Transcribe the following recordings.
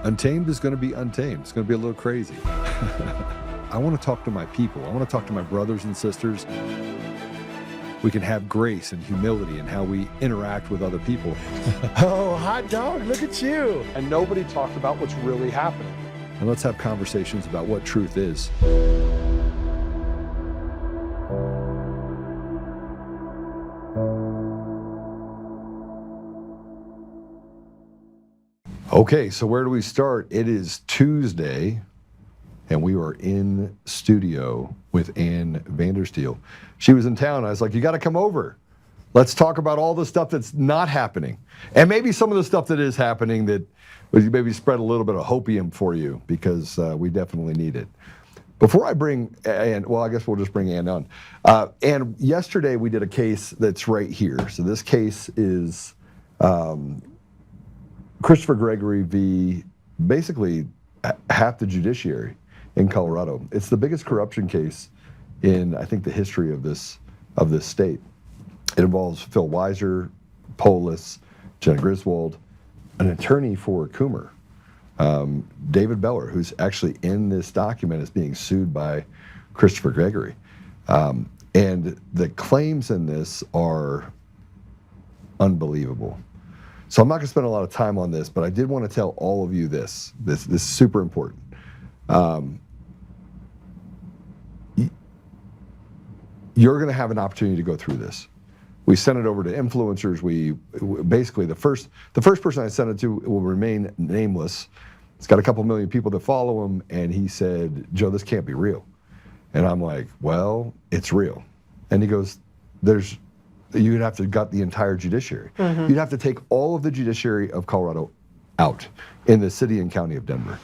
Untamed is going to be untamed. It's going to be a little crazy. I want to talk to my people. I want to talk to my brothers and sisters. We can have grace and humility in how we interact with other people. Oh, hot dog, look at you. And nobody talked about what's really happening. And let's have conversations about what truth is. Okay, so where do we start? It is Tuesday, and we are in studio with Ann Vandersteel. She was in town. I was like, you got to come over. Let's talk about all the stuff that's not happening. And maybe some of the stuff that is happening that maybe spread a little bit of hopium for you, because we definitely need it. Before I bring Ann, well, I guess we'll just bring Ann on. And yesterday we did a case that's right here. So this case is Christopher Gregory v. basically half the judiciary in Colorado. It's the biggest corruption case in, I think, the history of this state. It involves Phil Weiser, Polis, Jenna Griswold, an attorney for Coomer, David Beller, who's actually in this document, is being sued by Christopher Gregory. And the claims in this are unbelievable. So I'm not going to spend a lot of time on this, but I did want to tell all of you this. This is super important. You're going to have an opportunity to go through this. We sent it over to influencers. We basically, the first person I sent it to will remain nameless. It's got a couple million people that follow him, and he said, Joe, this can't be real. And I'm like, well, it's real. And he goes, you'd have to gut the entire judiciary. Mm-hmm. You'd have to take all of the judiciary of Colorado out in the city and county of Denver,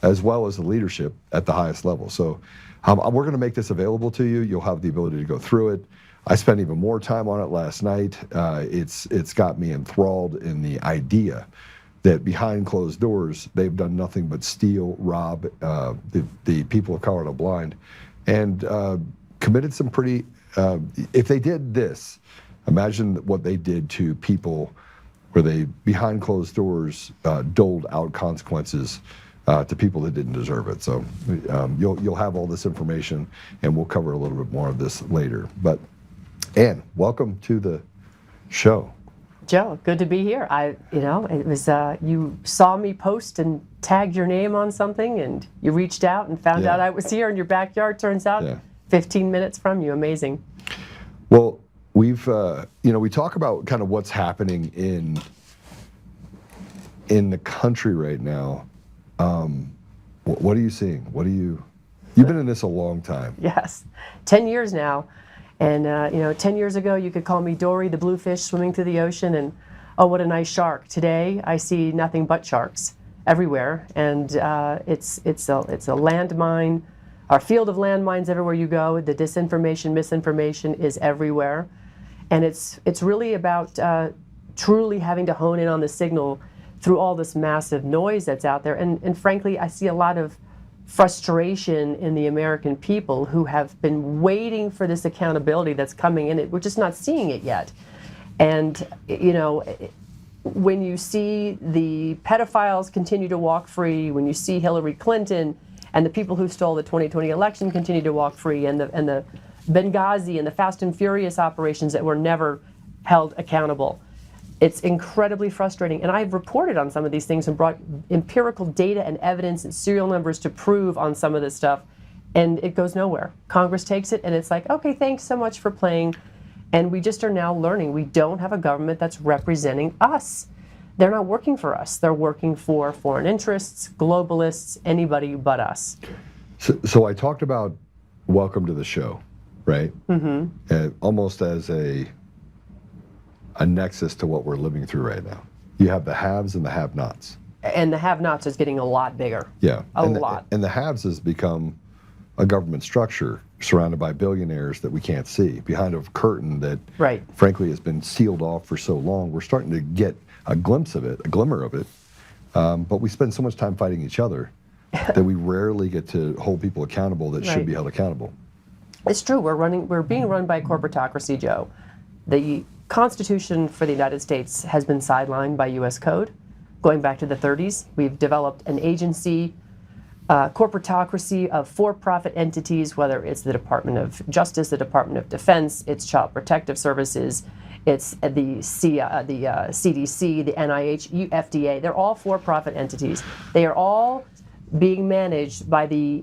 as well as the leadership at the highest level. So we're going to make this available to you. You'll have the ability to go through it. I spent even more time on it last night. It's got me enthralled in the idea that behind closed doors, they've done nothing but steal, rob the people of Colorado blind, and committed some pretty, if they did this, imagine what they did to people where they, behind closed doors, doled out consequences to people that didn't deserve it. So you'll have all this information, and we'll cover a little bit more of this later. But Ann, welcome to the show. Joe, good to be here. It was you saw me post and tagged your name on something, and you reached out and found out I was here in your backyard. Turns out, 15 minutes from you. Amazing. Well, we've we talk about kind of what's happening in the country right now. What are you seeing? You've been in this a long time. Yes, 10 years now. And 10 yeyears ago, you could call me Dory, the bluefish swimming through the ocean, and oh, what a nice shark. Today, I see nothing but sharks everywhere, and it's a landmine, our field of landmines everywhere you go. The disinformation, misinformation is everywhere, and it's really about truly having to hone in on the signal through all this massive noise that's out there. And frankly, I see a lot of frustration in the American people who have been waiting for this accountability that's coming in. We're just not seeing it yet. And, when you see the pedophiles continue to walk free, when you see Hillary Clinton and the people who stole the 2020 election continue to walk free, and the Benghazi and the Fast and Furious operations that were never held accountable, it's incredibly frustrating. And I've reported on some of these things and brought empirical data and evidence and serial numbers to prove on some of this stuff, and it goes nowhere. Congress takes it, and it's like, okay, thanks so much for playing. And we just are now learning we don't have a government that's representing us. They're not working for us. They're working for foreign interests, globalists, anybody but us. So I talked about welcome to the show, right? Mm-hmm. Almost as a nexus to what we're living through right now. You have the haves and the have-nots. And the have-nots is getting a lot bigger. Yeah. A lot. And the haves has become a government structure surrounded by billionaires that we can't see, behind a curtain that, frankly, has been sealed off for so long. We're starting to get a glimpse of it, a glimmer of it, but we spend so much time fighting each other that we rarely get to hold people accountable that should be held accountable. It's true. We're being run by corporatocracy, Joe. The Constitution for the United States has been sidelined by U.S. Code. going back to the 30s. We've developed an agency, corporatocracy of for-profit entities, whether it's the Department of Justice, the Department of Defense, it's Child Protective Services, it's the CDC, the NIH, FDA. They're all for-profit entities. They are all being managed by the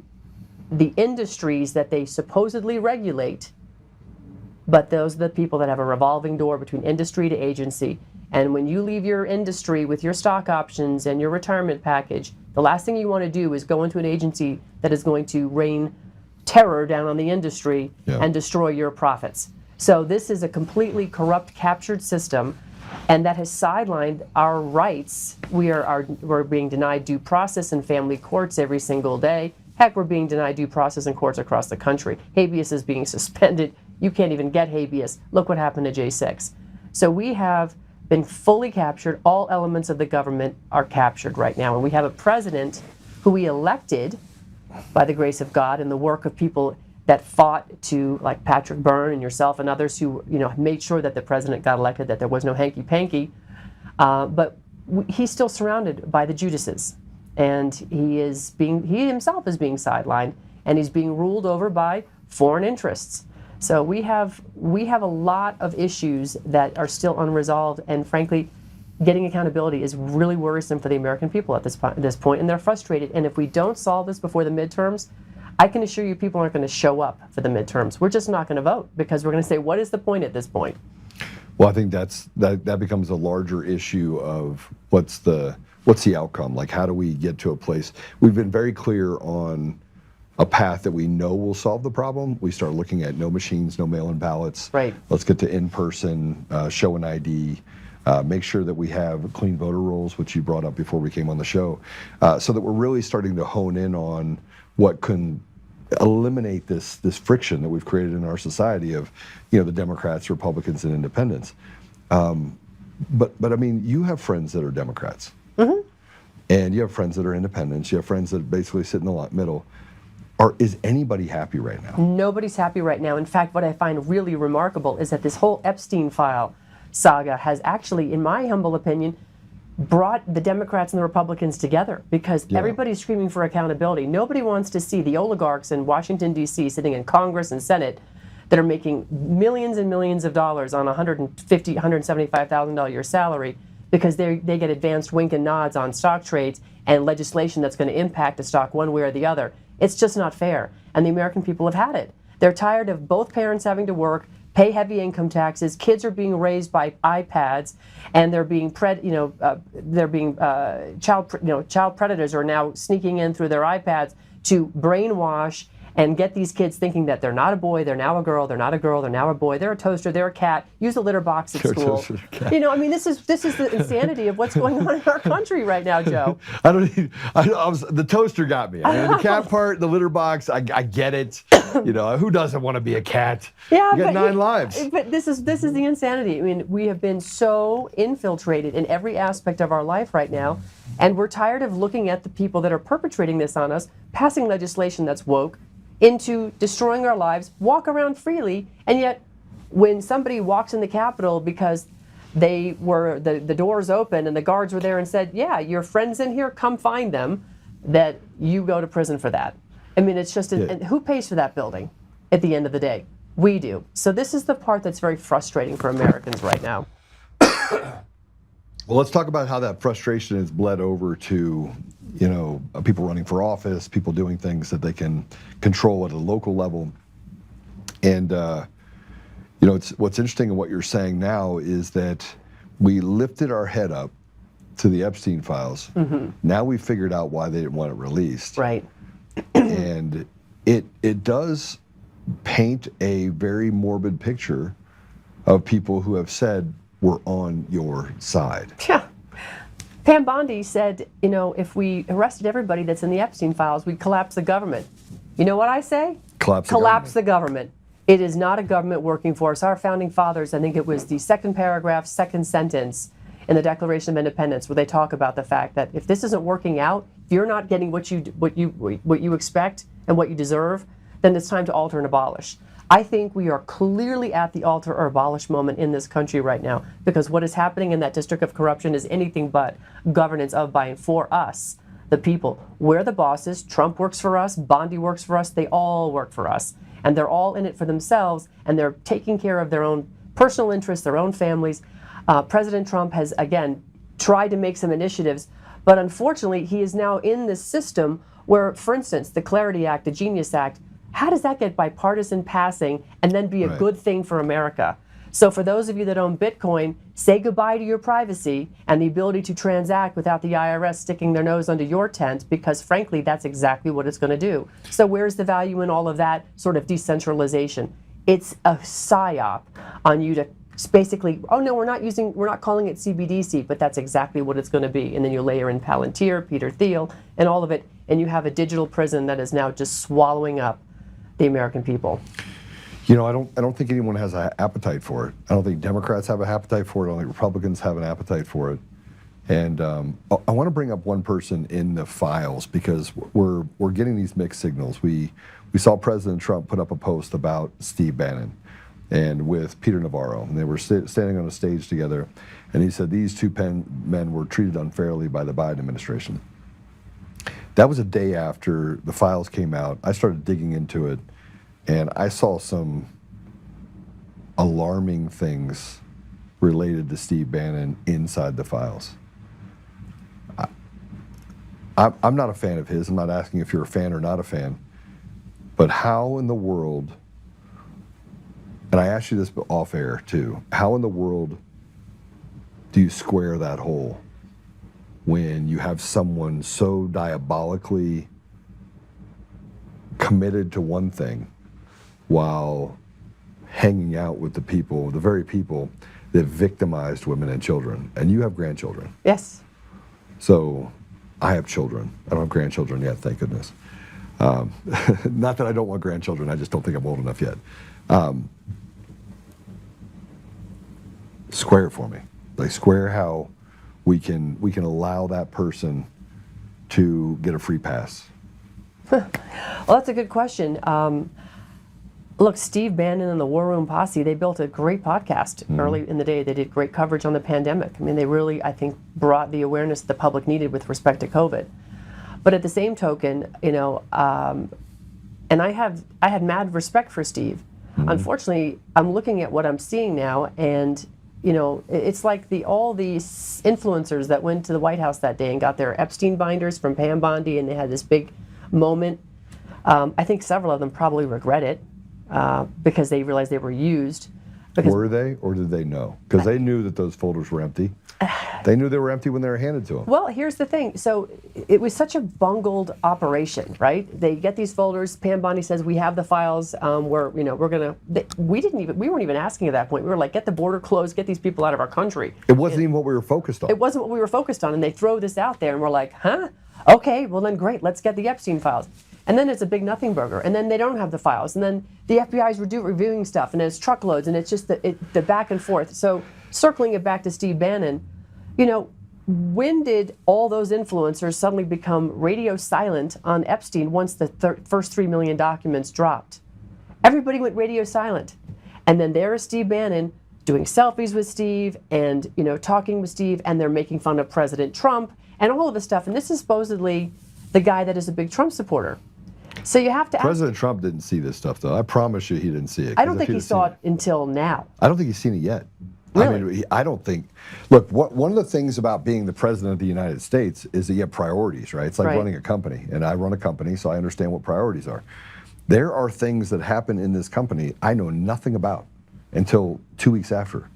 industries that they supposedly regulate, but those are the people that have a revolving door between industry to agency. And when you leave your industry with your stock options and your retirement package, the last thing you want to do is go into an agency that is going to rain terror down on the industry and destroy your profits. So this is a completely corrupt, captured system, and that has sidelined our rights. We're being denied due process in family courts every single day. Heck, we're being denied due process in courts across the country. Habeas is being suspended. You can't even get habeas. Look what happened to J6. So we have been fully captured. All elements of the government are captured right now. And we have a president who we elected by the grace of God and the work of people that fought to, like Patrick Byrne and yourself and others who, made sure that the president got elected, that there was no hanky-panky. But he's still surrounded by the Judases. And he himself is being sidelined, and he's being ruled over by foreign interests. So we have a lot of issues that are still unresolved, and frankly, getting accountability is really worrisome for the American people at this point, and they're frustrated. And if we don't solve this before the midterms, I can assure you people aren't going to show up for the midterms. We're just not going to vote because we're going to say, what is the point at this point? Well, I think that becomes a larger issue of what's the outcome? Like, how do we get to a place? We've been very clear on a path that we know will solve the problem. We start looking at no machines, no mail-in ballots. Right. Let's get to in-person, show an ID, make sure that we have clean voter rolls, which you brought up before we came on the show, so that we're really starting to hone in on what can eliminate this friction that we've created in our society of, the Democrats, Republicans, and independents. But I mean, you have friends that are Democrats. Mm-hmm. And you have friends that are independents. You have friends that basically sit in the middle. Is anybody happy right now? Nobody's happy right now. In fact, what I find really remarkable is that this whole Epstein file saga has actually, in my humble opinion, brought the Democrats and the Republicans together because everybody's screaming for accountability. Nobody wants to see the oligarchs in Washington, D.C. sitting in Congress and Senate that are making millions and millions of dollars on $150,000, $175,000 a year salary because they get advanced wink and nods on stock trades and legislation that's going to impact the stock one way or the other. It's just not fair. And the American people have had it. They're tired of both parents having to work, pay heavy income taxes. Kids are being raised by iPads, and they're being child predators are now sneaking in through their iPads to brainwash and get these kids thinking that they're not a boy, they're now a girl, they're not a girl, they're now a boy, they're a toaster, they're a cat, use a litter box at school. This is the insanity of what's going on in our country right now, Joe. The toaster got me. I mean, the cat part, the litter box, I get it. Who doesn't want to be a cat? Yeah, you got 9 lives. But this is the insanity. I mean, we have been so infiltrated in every aspect of our life right now, and we're tired of looking at the people that are perpetrating this on us, passing legislation that's woke, into destroying our lives, walk around freely, and yet when somebody walks in the Capitol because the doors open and the guards were there and said, yeah, your friend's in here, come find them, that you go to prison for that. I mean, it's just, and who pays for that building at the end of the day? We do. So this is the part that's very frustrating for Americans right now. Well, let's talk about how that frustration has bled over to, people running for office, people doing things that they can control at a local level. And, what's interesting in what you're saying now is that we lifted our head up to the Epstein files. Mm-hmm. Now we figured out why they didn't want it released. Right. And it does paint a very morbid picture of people who have said, we're on your side. Yeah. Pam Bondi said, if we arrested everybody that's in the Epstein files, we'd collapse the government. You know what I say? Collapse the government. It is not a government working for us. Our founding fathers, I think it was the second paragraph, second sentence in the Declaration of Independence, where they talk about the fact that if this isn't working out, if you're not getting what you expect and what you deserve, then it's time to alter and abolish. I think we are clearly at the alter or abolish moment in this country right now, because what is happening in that district of corruption is anything but governance of, by, and for us, the people. We're the bosses. Trump works for us. Bondi works for us. They all work for us. And they're all in it for themselves, and they're taking care of their own personal interests, their own families. President Trump has, again, tried to make some initiatives, but unfortunately, he is now in this system where, for instance, the Clarity Act, the Genius Act, how does that get bipartisan passing and then be a good thing for America? So for those of you that own Bitcoin, say goodbye to your privacy and the ability to transact without the IRS sticking their nose under your tent, because frankly, that's exactly what it's going to do. So where's the value in all of that sort of decentralization? It's a psyop on you to basically, oh no, we're not calling it CBDC, but that's exactly what it's going to be. And then you layer in Palantir, Peter Thiel, and all of it, and you have a digital prison that is now just swallowing up the American people. You know, I don't think anyone has an appetite for it. I don't think Democrats have an appetite for it. I don't think Republicans have an appetite for it. And I want to bring up one person in the files, because we're getting these mixed signals. We saw President Trump put up a post about Steve Bannon and with Peter Navarro, and they were standing on a stage together, and he said these two men were treated unfairly by the Biden administration. That was a day after the files came out. I started digging into it, and I saw some alarming things related to Steve Bannon inside the files. I'm not a fan of his. I'm not asking if you're a fan or not a fan. But how in the world, and I asked you this off air too, how in the world do you square that hole when you have someone so diabolically committed to one thing while hanging out with the people, the very people that victimized women and children? And you have grandchildren. Yes. So I have children. I don't have grandchildren yet, thank goodness. Not that I don't want grandchildren, I just don't think I'm old enough yet. Square it for me. Like, square how we can allow that person to get a free pass. Well, that's a good question. Look, Steve Bannon and the War Room Posse, they built a great podcast early in the day. They did great coverage on the pandemic. I mean, they really, I think, brought the awareness the public needed with respect to COVID. But at the same token, you know, and I had mad respect for Steve. Unfortunately, I'm looking at what I'm seeing now, and you know, it's like all these influencers that went to the White House that day and got their Epstein binders from Pam Bondi, and they had this big moment. I think several of them probably regret it because they realized they were used. Were they, or did they know? Because they knew that those folders were empty. They knew they were empty when they were handed to them. Well, here's the thing. So it was such a bungled operation, right? They get these folders. Pam Bondi says, we have the files. We're gonna. We weren't even asking at that point. We were like, get the border closed, get these people out of our country. It wasn't even what we were focused on. It wasn't what we were focused on, and they throw this out there, and we're like, huh? Okay, well then great. Let's get the Epstein files. And then it's a big nothing burger, and then they don't have the files, and then the FBI's reviewing stuff, and it's truckloads, and it's just the back and forth. So circling it back to Steve Bannon, you know, when did all those influencers suddenly become radio silent on Epstein once the first 3 million documents dropped? Everybody went radio silent, and then there is Steve Bannon doing selfies with Steve, and you know, talking with Steve, and they're making fun of President Trump and all of this stuff. And this is supposedly the guy that is a big Trump supporter. So you have to ask. President Trump didn't see this stuff, though. I promise you he didn't see it. I don't think he saw it until now. I don't think he's seen it yet. Really? I mean, I don't think. Look, one of the things about being the president of the United States is that you have priorities, right? It's like running a company, and I run a company, so I understand what priorities are. There are things that happen in this company I know nothing about until 2 weeks after.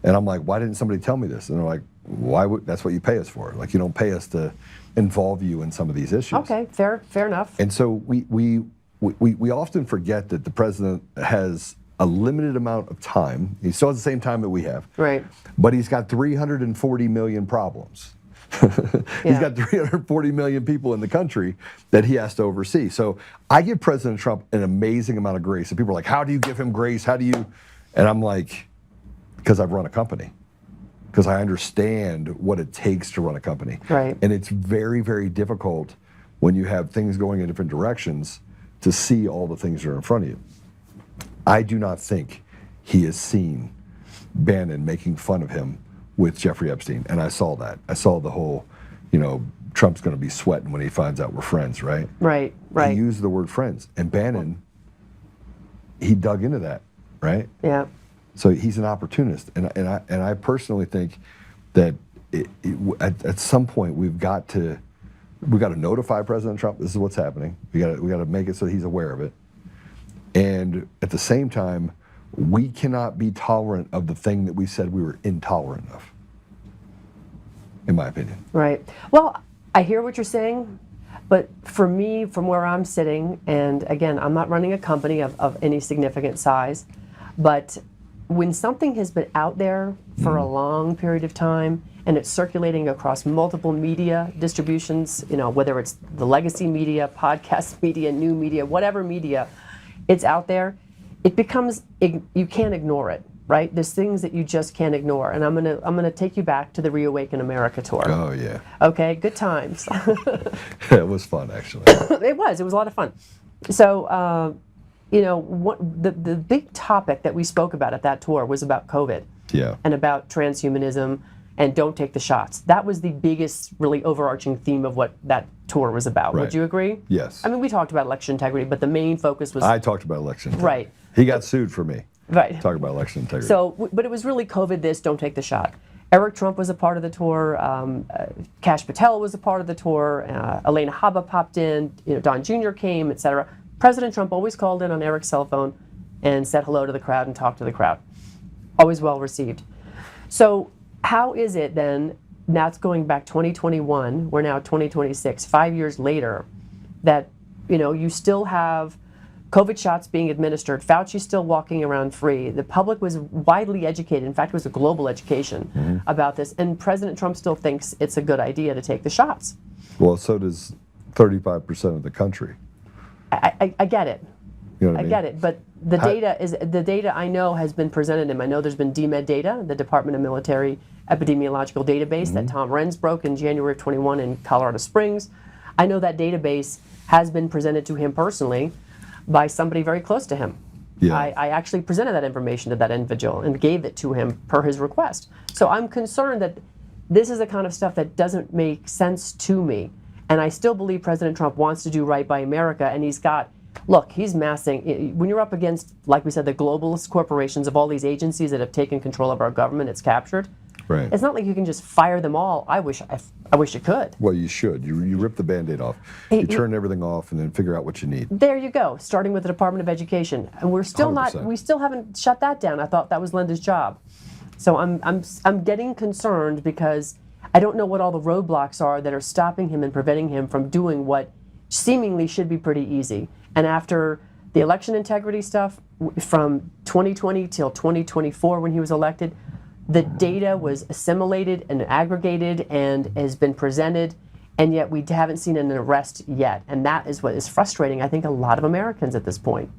And I'm like, why didn't somebody tell me this? And they're like, that's what you pay us for. Like, you don't pay us to involve you in some of these issues. Okay, fair enough. And so we often forget that the president has a limited amount of time. He still has the same time that we have. Right. But he's got 340 million problems. He's got 340 million people in the country that he has to oversee. So I give President Trump an amazing amount of grace. And people are like, how do you give him grace? How do you? And I'm like, because I've run a company. Because I understand what it takes to run a company. Right. And it's very, very difficult when you have things going in different directions to see all the things that are in front of you. I do not think he has seen Bannon making fun of him with Jeffrey Epstein, and I saw that. I saw the whole, Trump's going to be sweating when he finds out we're friends, right? Right. He used the word friends, and Bannon, he dug into that, right? Yeah. So he's an opportunist, and I personally think that at some point we've got to notify President Trump this is what's happening. We got to make it so he's aware of it, and at the same time, we cannot be tolerant of the thing that we said we were intolerant of, in my opinion. Right. Well, I hear what you're saying, but for me, from where I'm sitting, and again, I'm not running a company of any significant size, but when something has been out there for a long period of time and it's circulating across multiple media distributions, whether it's the legacy media, podcast media, new media, whatever media, it's out there, it becomes, you can't ignore it, right? There's things that you just can't ignore. And I'm gonna take you back to the Reawaken America tour. Oh yeah. Okay, good times. It was fun, actually. It was a lot of fun. So, the big topic that we spoke about at that tour was about COVID. Yeah. And about transhumanism and don't take the shots. That was the biggest, really overarching theme of what that tour was about. Right. Would you agree? Yes. I mean, we talked about election integrity, but the main focus was... I talked about election integrity. Right. He got sued for me. Right. Talking about election integrity. So, but it was really COVID this, don't take the shot. Eric Trump was a part of the tour. Kash Patel was a part of the tour. Elena Habba popped in. Don Jr. came, etc. President Trump always called in on Eric's cell phone and said hello to the crowd and talked to the crowd. Always well received. So how is it then, that's going back 2021, we're now 2026, 5 years later, that you still have COVID shots being administered, Fauci still walking around free, the public was widely educated, in fact it was a global education about this, and President Trump still thinks it's a good idea to take the shots. Well, so does 35% of the country. I get it. You know what I mean? get it, but the data I know has been presented to him. I know there's been DMED data, the Department of Military Epidemiological Database that Tom Renz broke in January of 21 in Colorado Springs. I know that database has been presented to him personally by somebody very close to him. Yeah. I actually presented that information to that individual and gave it to him per his request. So I'm concerned that this is the kind of stuff that doesn't make sense to me. And I still believe President Trump wants to do right by America, and he's massing, when you're up against, like we said, the globalist corporations of all these agencies that have taken control of our government, it's captured. Right. It's not like you can just fire them all. I wish you could. Well, you should. You rip the Band-Aid off. You turn everything off and then figure out what you need. There you go, starting with the Department of Education. And we still 100%. haven't shut that down. I thought that was Linda's job. So I'm getting concerned because I don't know what all the roadblocks are that are stopping him and preventing him from doing what seemingly should be pretty easy. And after the election integrity stuff from 2020 till 2024 when he was elected, the data was assimilated and aggregated and has been presented, and yet we haven't seen an arrest yet. And that is what is frustrating, I think, a lot of Americans at this point.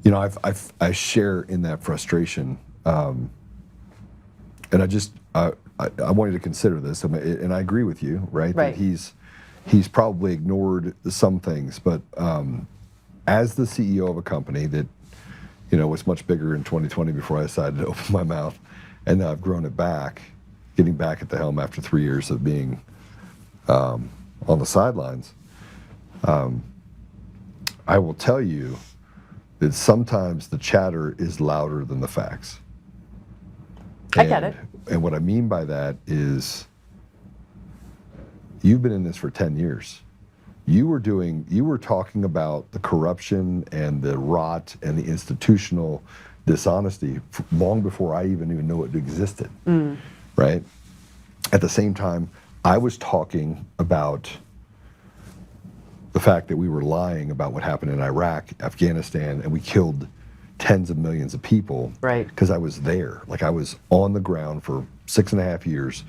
I share in that frustration, and I wanted to consider this, and I agree with you, right? Right. That he's probably ignored some things, but as the CEO of a company that was much bigger in 2020 before I decided to open my mouth, and now I've grown it back, getting back at the helm after 3 years of being on the sidelines, I will tell you that sometimes the chatter is louder than the facts. I get it. And what I mean by that is, you've been in this for 10 years. You were talking about the corruption and the rot and the institutional dishonesty long before I even knew it existed, right? At the same time, I was talking about the fact that we were lying about what happened in Iraq, Afghanistan, and we killed tens of millions of people. Right. Because I was there. Like, I was on the ground for 6.5 years,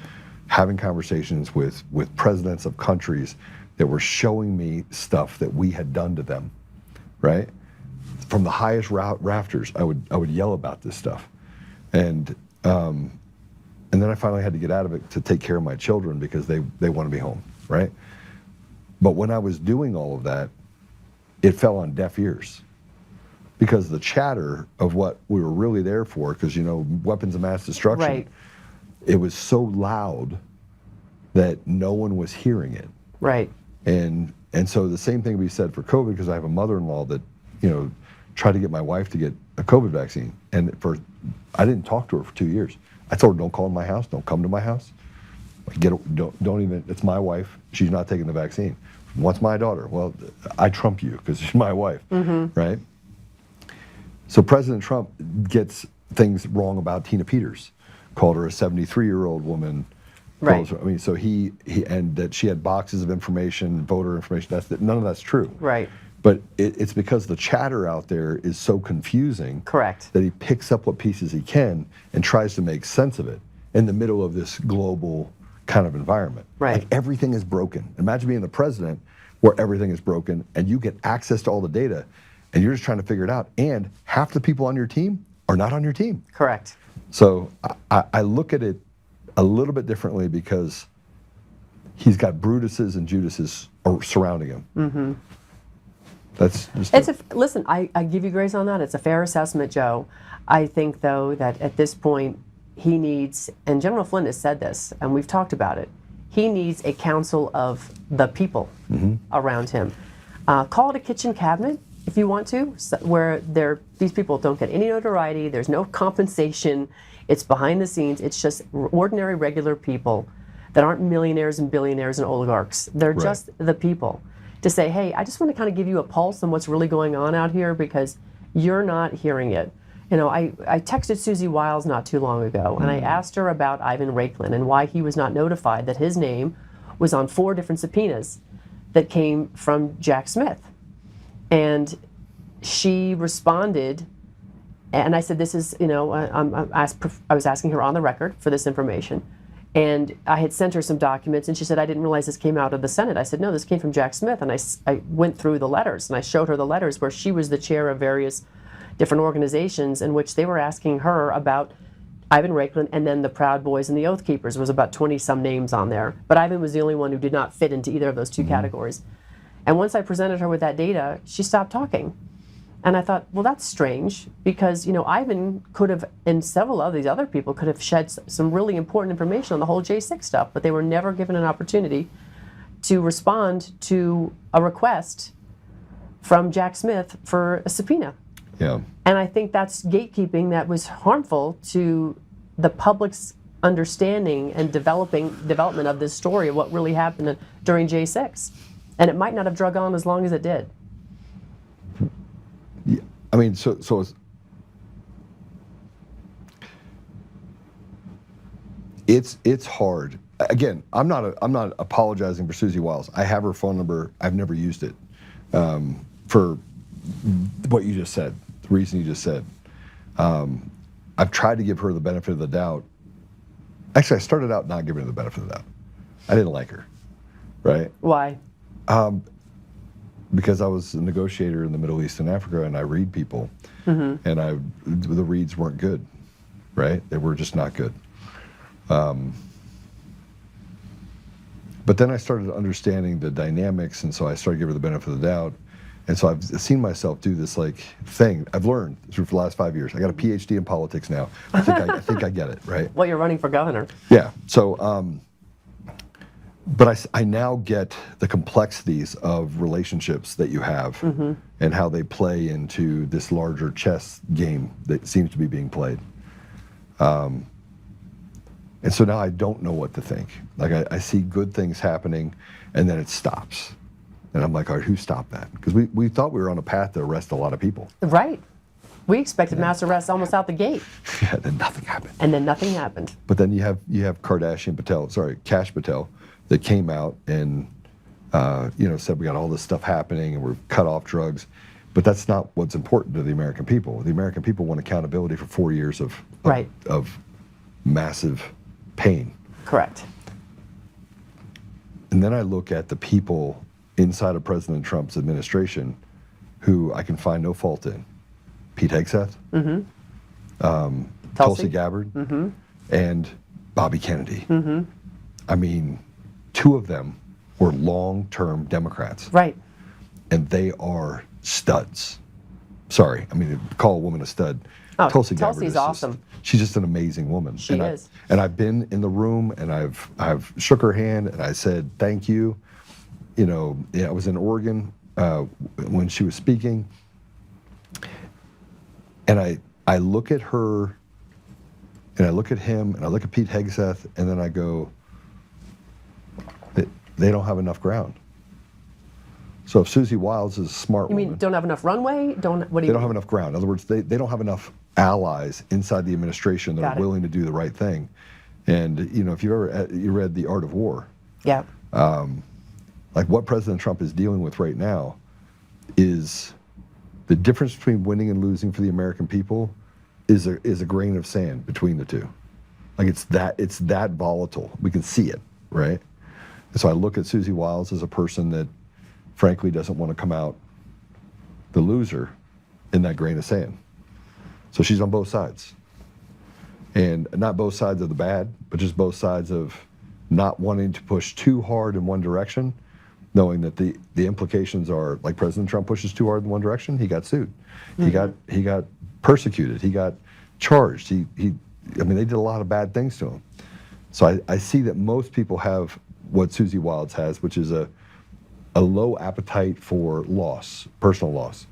having conversations with presidents of countries that were showing me stuff that we had done to them, right? From the highest rafters, I would yell about this stuff, and then I finally had to get out of it to take care of my children because they want to be home, right? But when I was doing all of that, it fell on deaf ears because the chatter of what we were really there for, because, you know, weapons of mass destruction, Right. it was so loud that no one was hearing it. Right. And so the same thing we said for COVID, because I have a mother-in-law that, you know, tried to get my wife to get a COVID vaccine. And I didn't talk to her for 2 years. I told her, don't call in my house, don't come to my house. Don't even, it's my wife, she's not taking the vaccine. What's my daughter? Well, I trump you because she's my wife, right? So President Trump gets things wrong about Tina Peters, called her a 73-year-old woman. Right. I mean, so he and that she had boxes of information, voter information. None of that's true. Right. But it's because the chatter out there is so confusing. Correct. That he picks up what pieces he can and tries to make sense of it in the middle of this global kind of environment. Right. Like everything is broken. Imagine being the president where everything is broken and you get access to all the data and you're just trying to figure it out. And half the people on your team are not on your team. Correct. So I look at it a little bit differently because he's got Brutuses and Judases surrounding him. That's just Listen, I give you grace on that. It's a fair assessment, Joe. I think, though, that at this point he needs, and General Flynn has said this, and we've talked about it, he needs a council of the people around him. Call it a kitchen cabinet if you want to, where these people don't get any notoriety, there's no compensation, it's behind the scenes, it's just ordinary, regular people that aren't millionaires and billionaires and oligarchs. They're just the people. To say, hey, I just want to kind of give you a pulse on what's really going on out here because you're not hearing it. You know, I texted Susie Wiles not too long ago, and I asked her about Ivan Raiklin and why he was not notified that his name was on 4 different subpoenas that came from Jack Smith. And she responded, and I said, this is, you know, I was asking her on the record for this information. And I had sent her some documents, and she said, I didn't realize this came out of the Senate. I said, no, this came from Jack Smith. And I went through the letters, and I showed her the letters where she was the chair of various different organizations in which they were asking her about Ivan Raiklin and then the Proud Boys and the Oath Keepers. There was about 20-some names on there. But Ivan was the only one who did not fit into either of those 2 categories. And once I presented her with that data, she stopped talking. And I thought, well, that's strange because, you know, Ivan could have, and several of these other people could have shed some really important information on the whole J6 stuff, but they were never given an opportunity to respond to a request from Jack Smith for a subpoena. Yeah. And I think that's gatekeeping that was harmful to the public's understanding and development of this story of what really happened during J6. And it might not have drug on as long as it did. Yeah. I mean, so it's hard. Again, I'm not apologizing for Susie Wiles. I have her phone number. I've never used it for what you just said, the reason you just said. I've tried to give her the benefit of the doubt. Actually, I started out not giving her the benefit of the doubt. I didn't like her, right? Why? Because I was a negotiator in the Middle East and Africa, and I read people, and the reads weren't good, right? They were just not good. But then I started understanding the dynamics, and so I started giving her the benefit of the doubt. And so I've seen myself do this like thing. I've learned through the last 5 years. I got a PhD in politics now. I think I get it, right? Well, you're running for governor. Yeah. So, but I now get the complexities of relationships that you have and how they play into this larger chess game that seems to be being played. And so now I don't know what to think. Like I see good things happening, and then it stops. And I'm like, all right, who stopped that? Because we thought we were on a path to arrest a lot of people. Right. We expected mass arrests almost out the gate. Yeah, then nothing happened. And then nothing happened. But then you have Kash Patel, that came out and said we got all this stuff happening and we're cut off drugs. But that's not what's important to the American people. The American people want accountability for 4 years of massive pain. Correct. And then I look at the people inside of President Trump's administration who I can find no fault in. Pete Hegseth, Tulsi Gabbard, and Bobby Kennedy. I mean, 2 of them were long-term Democrats. Right. and they are studs. Sorry, I mean, call a woman a stud. Oh, Tulsi Gabbard Tulsi's is just- awesome. she's just an amazing woman. She and is. And I've been in the room, and I've shook her hand, and I said thank you. You know, I was in Oregon when she was speaking, and I look at her, and I look at him, and I look at Pete Hegseth, and then I go, they don't have enough ground. So if Susie Wiles is a smart You woman, mean don't have enough runway? What do they you don't have enough ground. In other words, they don't have enough allies inside the administration that Got are it. willing to do the right thing. And you know, if you read The Art of War, Yeah. like what President Trump is dealing with right now is the difference between winning and losing for the American people is a grain of sand between the two. Like it's that volatile. We can see it, right? And so I look at Susie Wiles as a person that frankly doesn't want to come out the loser in that grain of sand. So she's on both sides. And not both sides of the bad, but just both sides of not wanting to push too hard in one direction, knowing that the implications are like President Trump pushes too hard in one direction, he got sued. Mm-hmm. He got persecuted, he got charged. I mean, they did a lot of bad things to him. So I see that most people have what Susie Wiles has, which is a low appetite for loss, personal loss,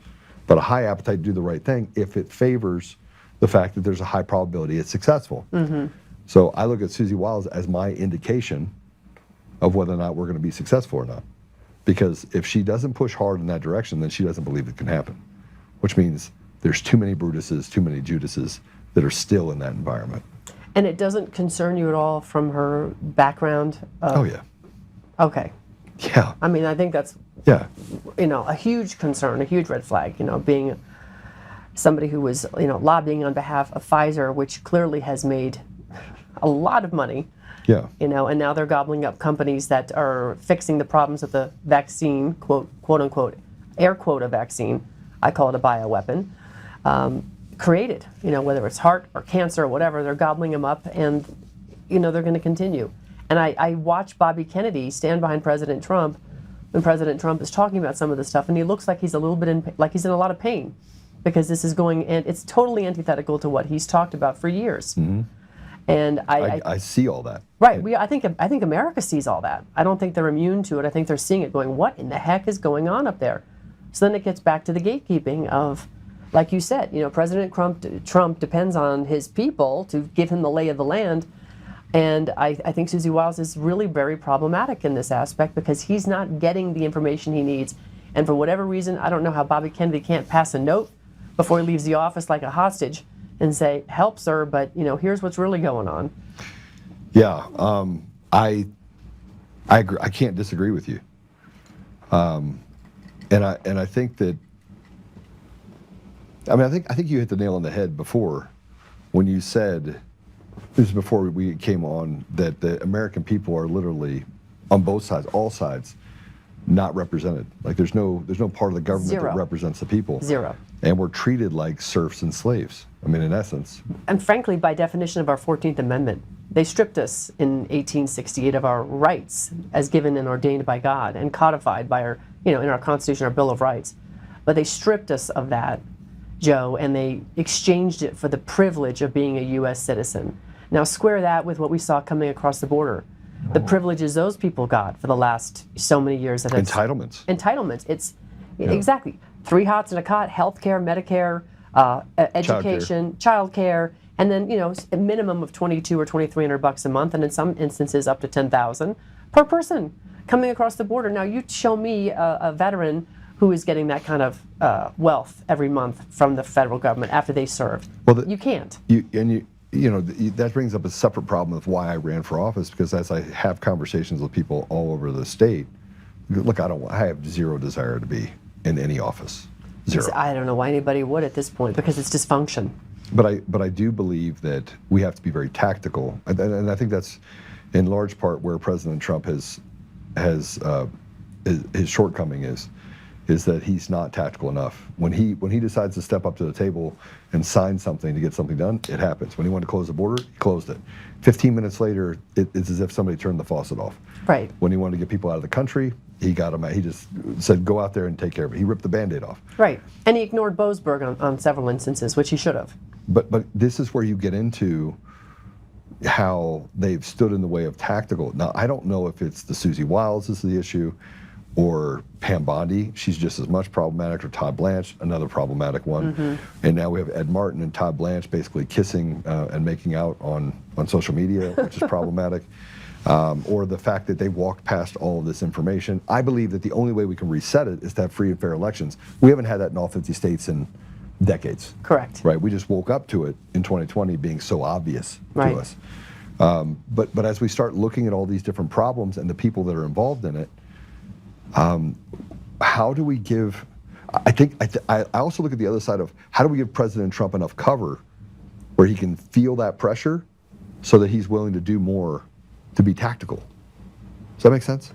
but a high appetite to do the right thing if it favors the fact that there's a high probability it's successful. Mm-hmm. So I look at Susie Wiles as my indication of whether or not we're going to be successful or not. Because if she doesn't push hard in that direction, then she doesn't believe it can happen, which means there's too many Brutuses, too many Judases that are still in that environment. And it doesn't concern you at all from her background? Oh, yeah. Okay. Yeah. I mean, I think that's, Yeah. you know, a huge concern, a huge red flag, you know, being somebody who was, you know, lobbying on behalf of Pfizer, which clearly has made a lot of money. Yeah. You know, and now they're gobbling up companies that are fixing the problems of the vaccine, quote unquote, air quota vaccine, I call it a bioweapon, created, you know, whether it's heart or cancer or whatever, they're gobbling them up and, you know, they're going to continue. And I watch Bobby Kennedy stand behind President Trump when President Trump is talking about some of this stuff, and he looks like he's a little bit like he's in a lot of pain because this is going, and it's totally antithetical to what he's talked about for years. Mm-hmm. And I see all that. Right. I think America sees all that. I don't think they're immune to it. I think they're seeing it going, what in the heck is going on up there? So then it gets back to the gatekeeping of, like you said, you know, President Trump depends on his people to give him the lay of the land. And I think Susie Wiles is really very problematic in this aspect because he's not getting the information he needs. And for whatever reason, I don't know how Bobby Kennedy can't pass a note before he leaves the office like a hostage and say, help, sir, but, you know, here's what's really going on. Yeah, I agree. I can't disagree with you. And I think that, I mean, I think you hit the nail on the head before when you said, this is before we came on, that the American people are literally on both sides, all sides, not represented. Like there's no part of the government Zero. that represents the people. Zero. And we're treated like serfs and slaves. I mean, in essence. And frankly, by definition of our 14th Amendment, they stripped us in 1868 of our rights as given and ordained by God and codified by our, you know, in our Constitution, our Bill of Rights. But they stripped us of that, Joe, and they exchanged it for the privilege of being a U.S. citizen. Now square that with what we saw coming across the border. The privileges those people got for the last so many years. That Entitlements. Entitlements. It's exactly 3 hots and a cot, healthcare, Medicare, education, childcare, and then, you know, a minimum of $2,200 or $2,300 a month, and in some instances up to $10,000 per person coming across the border. Now you show me a veteran who is getting that kind of wealth every month from the federal government after they served. Well, you can't. You know, that brings up a separate problem of why I ran for office, because as I have conversations with people all over the state, look, I have zero desire to be in any office. Zero. I don't know why anybody would at this point, because it's dysfunction. But I do believe that we have to be very tactical, and I think that's in large part where President Trump his shortcoming is is that he's not tactical enough. When he decides to step up to the table and sign something to get something done, it happens. When he wanted to close the border, he closed it. 15 minutes later, it's as if somebody turned the faucet off. Right. When he wanted to get people out of the country, he got them out. He just said, go out there and take care of it. He ripped the Band-Aid off. Right. And he ignored Boasberg on several instances, which he should have. But this is where you get into how they've stood in the way of tactical. Now, I don't know if it's the Susie Wiles is the issue, or Pam Bondi, she's just as much problematic, or Todd Blanche, another problematic one. And now we have Ed Martin and Todd Blanche basically kissing and making out on social media, which is problematic. Or the fact that they walked past all of this information. I believe that the only way we can reset it is to have free and fair elections. We haven't had that in all 50 states in decades. Correct. Right, we just woke up to it in 2020 being so obvious Right. to us. But as we start looking at all these different problems and the people that are involved in it, how do we give, I also look at the other side of how do we give President Trump enough cover where he can feel that pressure so that he's willing to do more to be tactical. Does that make sense?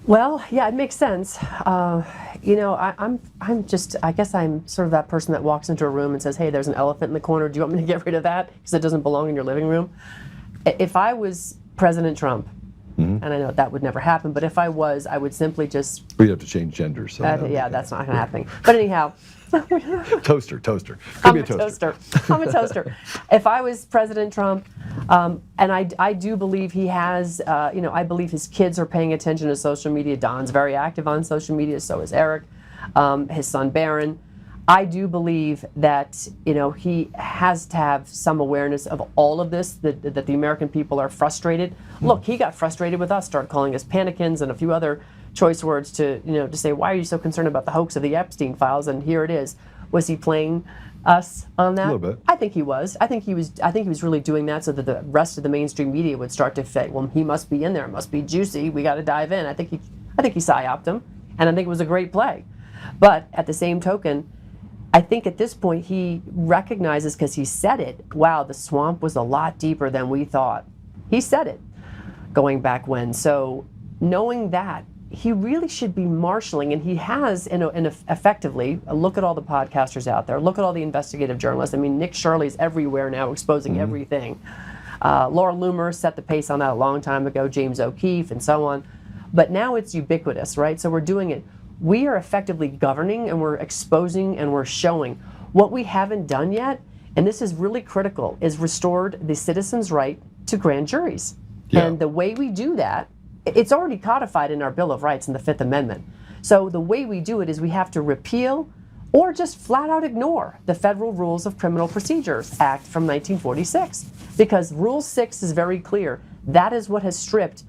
Well, yeah, it makes sense. You know, I guess I'm sort of that person that walks into a room and says, hey, there's an elephant in the corner. Do you want me to get rid of that? Because it doesn't belong in your living room. If I was President Trump, and I know that would never happen, but if I was, I would simply just... We have to change genders. So yeah, that's not going to happen. But anyhow... Toaster. Could I'm be a toaster. I'm a toaster. If I was President Trump, and I do believe he has, you know, I believe his kids are paying attention to social media. Don's very active on social media, so is Eric, his son Barron. I do believe that, you know, he has to have some awareness of all of this, that the American people are frustrated. Look, he got frustrated with us, started calling us panicans and a few other choice words to, you know, to say, why are you so concerned about the hoax of the Epstein files? And here it is. Was he playing us on that? A little bit. I think he was. I think he was really doing that so that the rest of the mainstream media would start to say, well, he must be in there. It must be juicy. We got to dive in. I think he psyoped him, and I think it was a great play. But at the same token, I think at this point he recognizes, because he said it, wow, the swamp was a lot deeper than we thought. He said it going back when. So knowing that, he really should be marshaling, and he has, effectively. Look at all the podcasters out there. Look at all the investigative journalists. I mean, Nick Shirley's everywhere now, exposing everything. Laura Loomer set the pace on that a long time ago, James O'Keefe, and so on. But now it's ubiquitous, right? So we're doing it. We are effectively governing, and we're exposing, and we're showing. What we haven't done yet, and this is really critical, is restored the citizens' right to grand juries. Yeah. And the way we do that, it's already codified in our Bill of Rights in the Fifth Amendment. So the way we do it is we have to repeal or just flat out ignore the Federal Rules of Criminal Procedures Act from 1946. Because Rule 6 is very clear. That is what has stripped,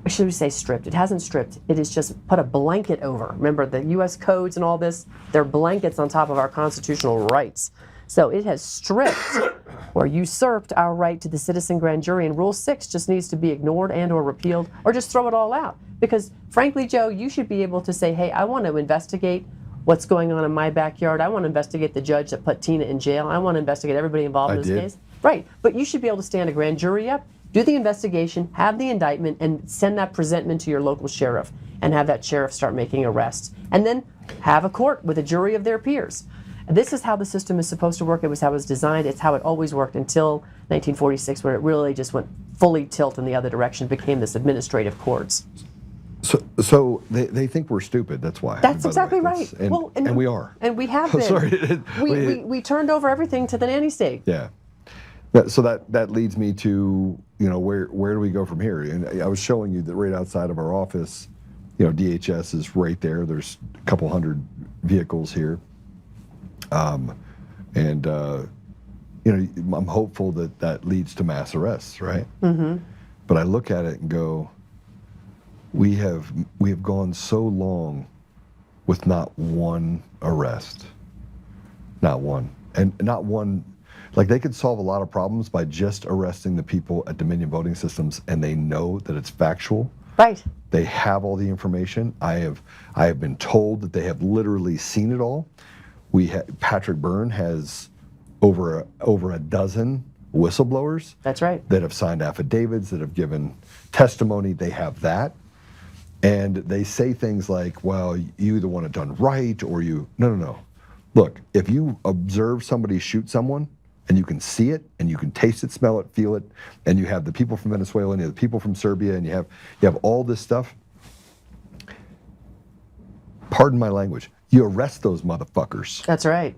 should we say stripped? It hasn't stripped. It has just put a blanket over. Remember, the U.S. codes and all this, they're blankets on top of our constitutional rights. So it has stripped or usurped our right to the citizen grand jury, and Rule 6 just needs to be ignored and or repealed, or just throw it all out. Because frankly, Joe, you should be able to say, hey, I want to investigate what's going on in my backyard. I want to investigate the judge that put Tina in jail. I want to investigate everybody involved in this case. Right, but you should be able to stand a grand jury up, do the investigation, have the indictment, and send that presentment to your local sheriff, and have that sheriff start making arrests. And then have a court with a jury of their peers. This is how the system is supposed to work. It was how it was designed. It's how it always worked until 1946, where it really just went fully tilt in the other direction, became this administrative courts. So they think we're stupid. That's why. That's by the exactly way. right. And we are. And we have been. Sorry. We turned over everything to the nanny state. Yeah. So that leads me to, you know, where do we go from here? And I was showing you that right outside of our office, you know, DHS is right there. There's a couple hundred vehicles here. You know, I'm hopeful that leads to mass arrests, right? Mm-hmm. But I look at it and go, we have gone so long with not one arrest, not one, and not one. Like, they could solve a lot of problems by just arresting the people at Dominion Voting Systems, and they know that it's factual. Right. They have all the information. I have been told that they have literally seen it all. Patrick Byrne has over a dozen whistleblowers. That's right. That have signed affidavits, that have given testimony. They have that. And they say things like, well, you either want it done right or you, no. Look, if you observe somebody shoot someone and you can see it and you can taste it, smell it, feel it, and you have the people from Venezuela and you have the people from Serbia and you have all this stuff, pardon my language, you arrest those motherfuckers. That's right.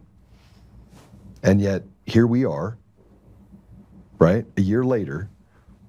And yet, here we are, right? A year later,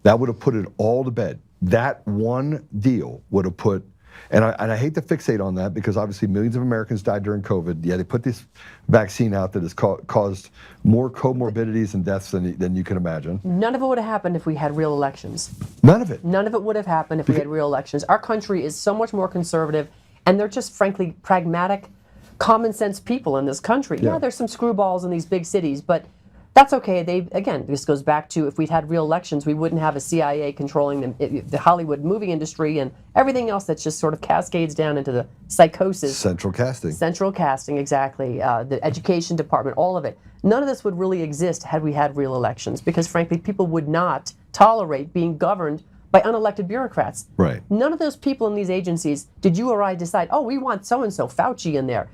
that would have put it all to bed. That one deal would have put, and I hate to fixate on that because obviously millions of Americans died during COVID. Yeah, they put this vaccine out that has caused more comorbidities and deaths than you can imagine. None of it would have happened if we had real elections. None of it. None of it would have happened if we had real elections. Our country is so much more conservative, and they're just frankly pragmatic, common sense people in this country. Yeah, there's some screwballs in these big cities, but that's okay. This goes back to if we'd had real elections, we wouldn't have a CIA controlling the Hollywood movie industry and everything else that just sort of cascades down into the psychosis. Central casting. Central casting, exactly. The education department, all of it. None of this would really exist had we had real elections because, frankly, people would not tolerate being governed by unelected bureaucrats. Right. None of those people in these agencies, did you or I decide, oh, we want so-and-so, Fauci in there.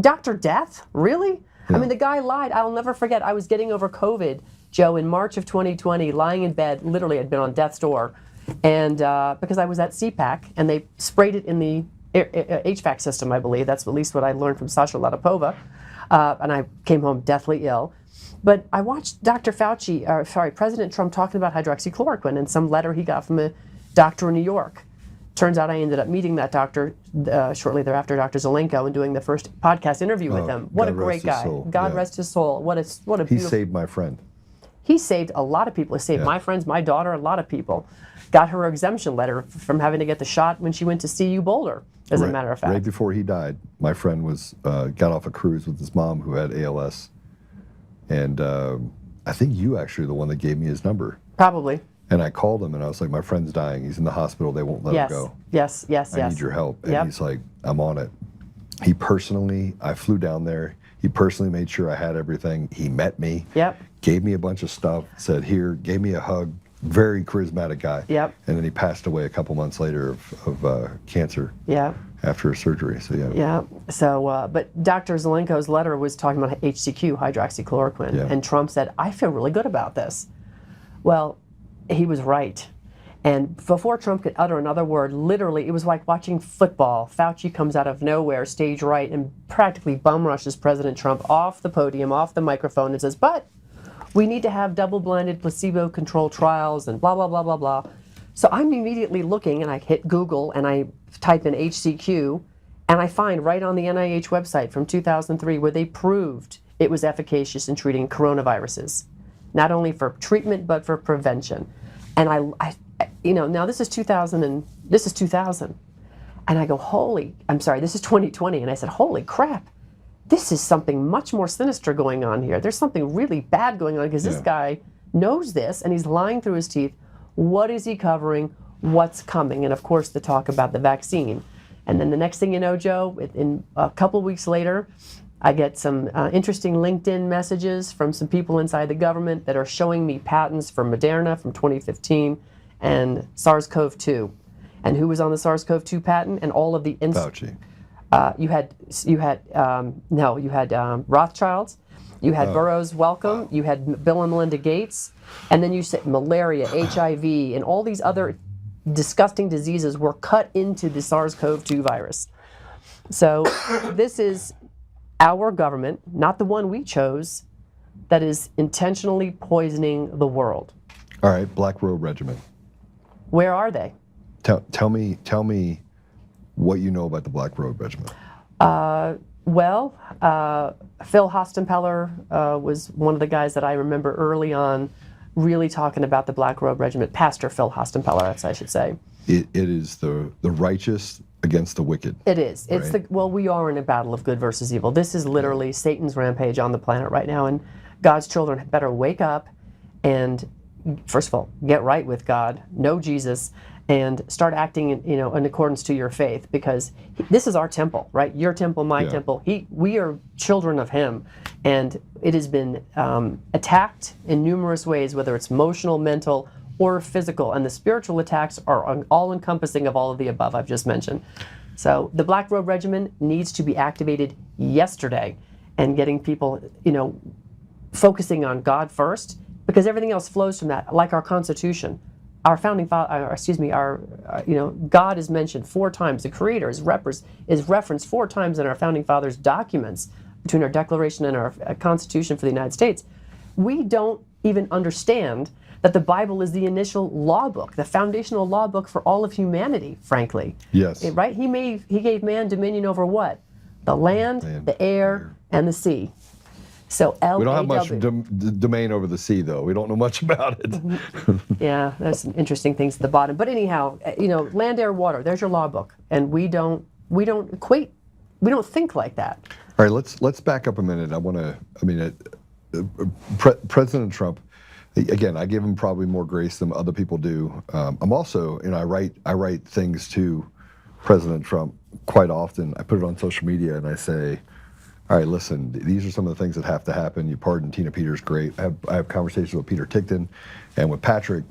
Dr. Death? Really? I mean, the guy lied. I'll never forget. I was getting over COVID, Joe, in March of 2020, lying in bed. Literally, I'd been on death's door. And because I was at CPAC, and they sprayed it in the HVAC system, I believe. That's at least what I learned from Sasha Latapova. And I came home deathly ill. But I watched President Trump talking about hydroxychloroquine in some letter he got from a doctor in New York. Turns out I ended up meeting that doctor shortly thereafter, Dr. Zelenko, and doing the first podcast interview with him. What a great guy. God rest his soul. What a beautiful... He saved my friend. He saved a lot of people. He saved my friends, my daughter, a lot of people. Got her exemption letter from having to get the shot when she went to CU Boulder, as a matter of fact. Right before he died, my friend got off a cruise with his mom who had ALS. And I think you actually are the one that gave me his number. Probably. And I called him and I was like, my friend's dying. He's in the hospital. They won't let him go. Yes. I need your help. And he's like, I'm on it. I flew down there. He personally made sure I had everything. He met me. Gave me a bunch of stuff. Said, here, gave me a hug. Very charismatic guy. And then he passed away a couple months later of cancer. After a surgery. So So, but Dr. Zelenko's letter was talking about HCQ, hydroxychloroquine. And Trump said, I feel really good about this. Well, he was right. And before Trump could utter another word, literally, it was like watching football. Fauci comes out of nowhere, stage right, and practically bum rushes President Trump off the podium, off the microphone, and says, but we need to have double-blinded, placebo-controlled trials, and blah, blah, blah, blah, blah. So I'm immediately looking, and I hit Google, and I type in HCQ, and I find right on the NIH website from 2003 where they proved it was efficacious in treating coronaviruses, not only for treatment, but for prevention. And I now this is 2000, and this is 2000. And I go, this is 2020. And I said, holy crap, this is something much more sinister going on here. There's something really bad going on because this guy knows this and he's lying through his teeth. What is he covering? What's coming? And of course, the talk about the vaccine. And then the next thing you know, Joe, in a couple weeks later, I get some interesting LinkedIn messages from some people inside the government that are showing me patents for Moderna from 2015 and SARS-CoV-2. And who was on the SARS-CoV-2 patent? And all of the Fauci. You had Rothschilds, you had Burroughs Wellcome, you had Bill and Melinda Gates, and then you said malaria, HIV, and all these other disgusting diseases were cut into the SARS-CoV-2 virus. So this is our government, not the one we chose, that is intentionally poisoning the world. All right, Black Robe Regiment. Where are they? Tell me what you know about the Black Robe Regiment. Phil Hostenpeller was one of the guys that I remember early on really talking about the Black Robe Regiment. Pastor Phil Hostenpeller, as I should say. It is the righteous against the wicked. It is. Right? It's we are in a battle of good versus evil. This is literally Satan's rampage on the planet right now, and God's children had better wake up and, first of all, get right with God, know Jesus, and start acting in accordance to your faith, because this is our temple, right? Your temple, my temple. We are children of Him, and it has been attacked in numerous ways, whether it's emotional, mental, or physical. And the spiritual attacks are all-encompassing of all of the above I've just mentioned. So the Black Robe Regimen needs to be activated yesterday, and getting people, focusing on God first, because everything else flows from that, like our Constitution. Our founding father, God is mentioned 4 times. The Creator is referenced 4 times in our founding fathers' documents, between our Declaration and our Constitution for the United States. We don't even understand that the Bible is the initial law book, the foundational law book for all of humanity, frankly. Yes. Right? He gave man dominion over what? The land, the air, and the sea. So L-A-W. We don't have much domain over the sea, though. We don't know much about it. Yeah, there's some interesting things at the bottom. But anyhow, land, air, water, there's your law book. And we don't think like that. All right, let's back up a minute. President Trump, again, I give him probably more grace than other people do. I'm also, I write things to President Trump quite often. I put it on social media and I say, all right, listen, these are some of the things that have to happen. You pardon Tina Peters, great. I have conversations with Peter Tickton and with Patrick.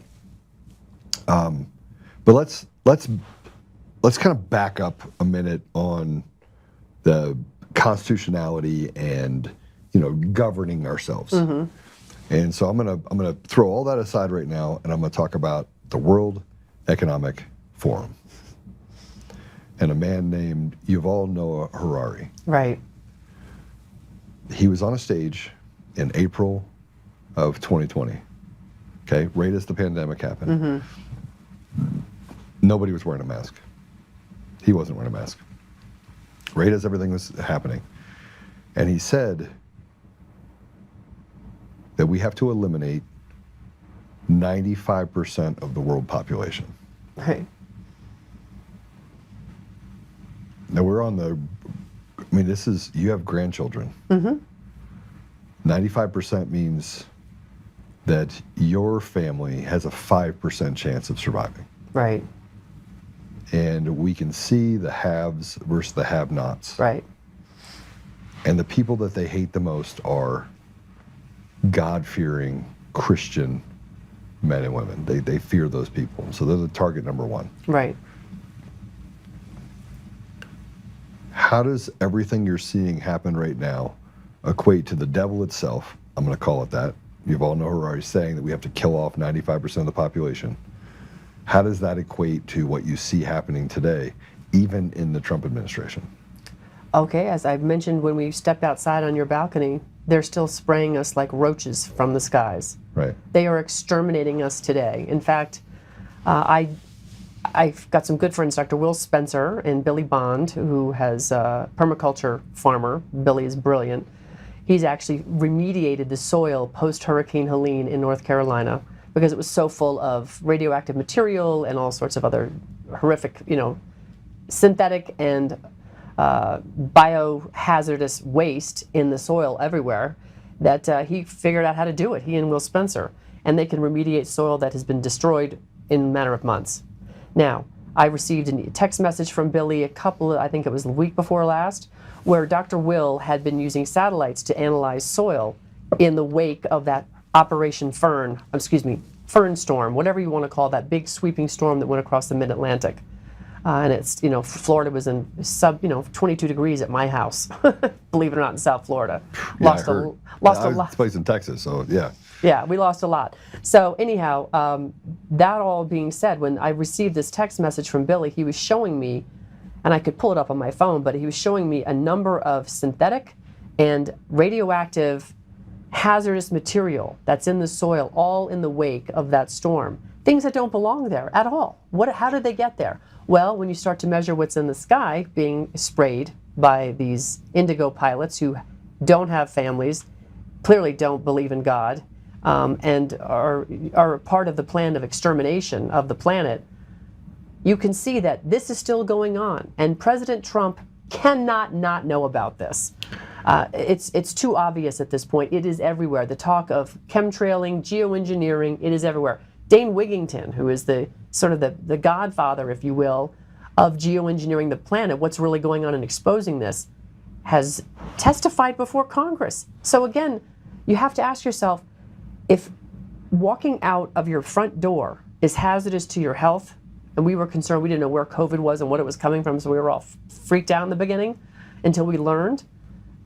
But let's kind of back up a minute on the constitutionality and governing ourselves. Mm-hmm. And so I'm gonna throw all that aside right now, and I'm gonna talk about the World Economic Forum and a man named Yuval Noah Harari. Right. He was on a stage in April of 2020, okay, right as the pandemic happened. Mm-hmm. Nobody was wearing a mask. He wasn't wearing a mask. Right as everything was happening. And he said that we have to eliminate 95% of the world population. Right. Now we're on you have grandchildren. Mm-hmm. 95% means that your family has a 5% chance of surviving. Right. And we can see the haves versus the have-nots. Right. And the people that they hate the most are God-fearing Christian men and women. They fear those people. So they're the target number one. Right. How does everything you're seeing happen right now equate to the devil itself? I'm going to call it that. You've all know Harari saying that we have to kill off 95% of the population. How does that equate to what you see happening today, even in the Trump administration? Okay, as I mentioned when we stepped outside on your balcony, they're still spraying us like roaches from the skies. Right. They are exterminating us today. In fact, I've got some good friends, Dr. Will Spencer and Billy Bond, who has a permaculture farmer. Billy is brilliant. He's actually remediated the soil post-Hurricane Helene in North Carolina because it was so full of radioactive material and all sorts of other horrific, synthetic and biohazardous waste in the soil everywhere that he figured out how to do it, he and Will Spencer. And they can remediate soil that has been destroyed in a matter of months. Now, I received a text message from Billy I think it was the week before last, where Dr. Will had been using satellites to analyze soil in the wake of that Operation Fern storm, whatever you want to call that big sweeping storm that went across the mid-Atlantic. And it's, Florida was in 22 degrees at my house, believe it or not, in South Florida. Lost a lot. This place in Texas, so yeah. Yeah, we lost a lot. So anyhow, that all being said, when I received this text message from Billy, he was showing me, and I could pull it up on my phone, but he was showing me a number of synthetic and radioactive hazardous material that's in the soil, all in the wake of that storm. Things that don't belong there at all. How did they get there? Well, when you start to measure what's in the sky being sprayed by these indigo pilots who don't have families, clearly don't believe in God, and are part of the plan of extermination of the planet, you can see that this is still going on. And President Trump cannot not know about this. It's too obvious at this point. It is everywhere. The talk of chemtrailing, geoengineering, it is everywhere. Dane Wigington, who is the godfather, if you will, of geoengineering the planet, what's really going on in exposing this, has testified before Congress. So again, you have to ask yourself, if walking out of your front door is hazardous to your health, and we were concerned, we didn't know where COVID was and what it was coming from, so we were all freaked out in the beginning until we learned,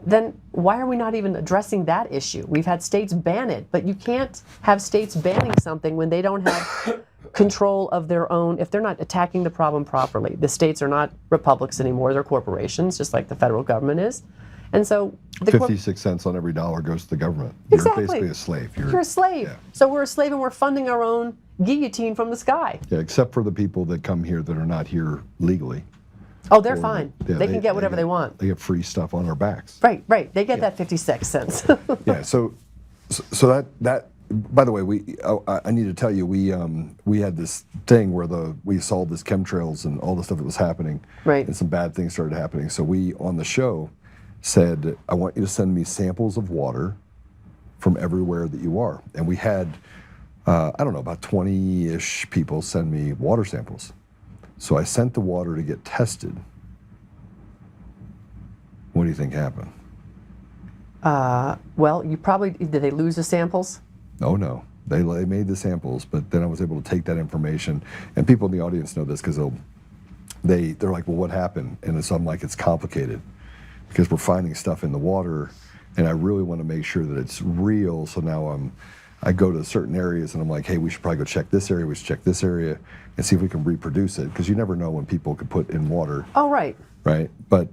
then why are we not even addressing that issue? We've had states ban it, but you can't have states banning something when they don't have control of their own, if they're not attacking the problem properly. The states are not republics anymore, they're corporations, just like the federal government is. And so 56 cents on every dollar goes to the government. Exactly. You're basically a slave. You're a slave. Yeah. So we're a slave and we're funding our own guillotine from the sky. Yeah, except for the people that come here that are not here legally. Oh, they're fine. Yeah, they can get whatever they want. They get free stuff on our backs. Right, right. They get that 56 cents. Yeah. So that. By the way, I need to tell you, we had this thing where we saw this chemtrails and all the stuff that was happening. Right. And some bad things started happening. So we on the show said, I want you to send me samples of water from everywhere that you are. And we had, I don't know, about 20-ish people send me water samples. So I sent the water to get tested. What do you think happened? Well, did they lose the samples? Oh no, they made the samples, but then I was able to take that information, and people in the audience know this because they're like, well, what happened? And so I'm like, it's complicated because we're finding stuff in the water, and I really want to make sure that it's real. So now I go to certain areas and I'm like, hey, we should probably go check this area, we should check this area, and see if we can reproduce it, because you never know when people could put in water. Oh, right. Right, but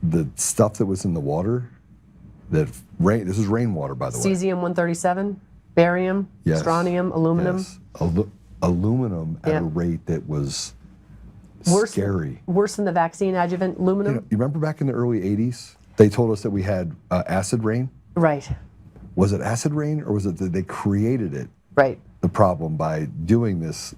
the stuff that was in the water, this is rainwater, by the way. Cesium-137, barium, Yes. strontium, aluminum. Yes. Aluminum at a rate that was scary. Worse than the vaccine adjuvant aluminum? You remember back in the early 80s, they told us that we had acid rain? Right, Was it acid rain, or was it that they created it, right. the problem, by doing this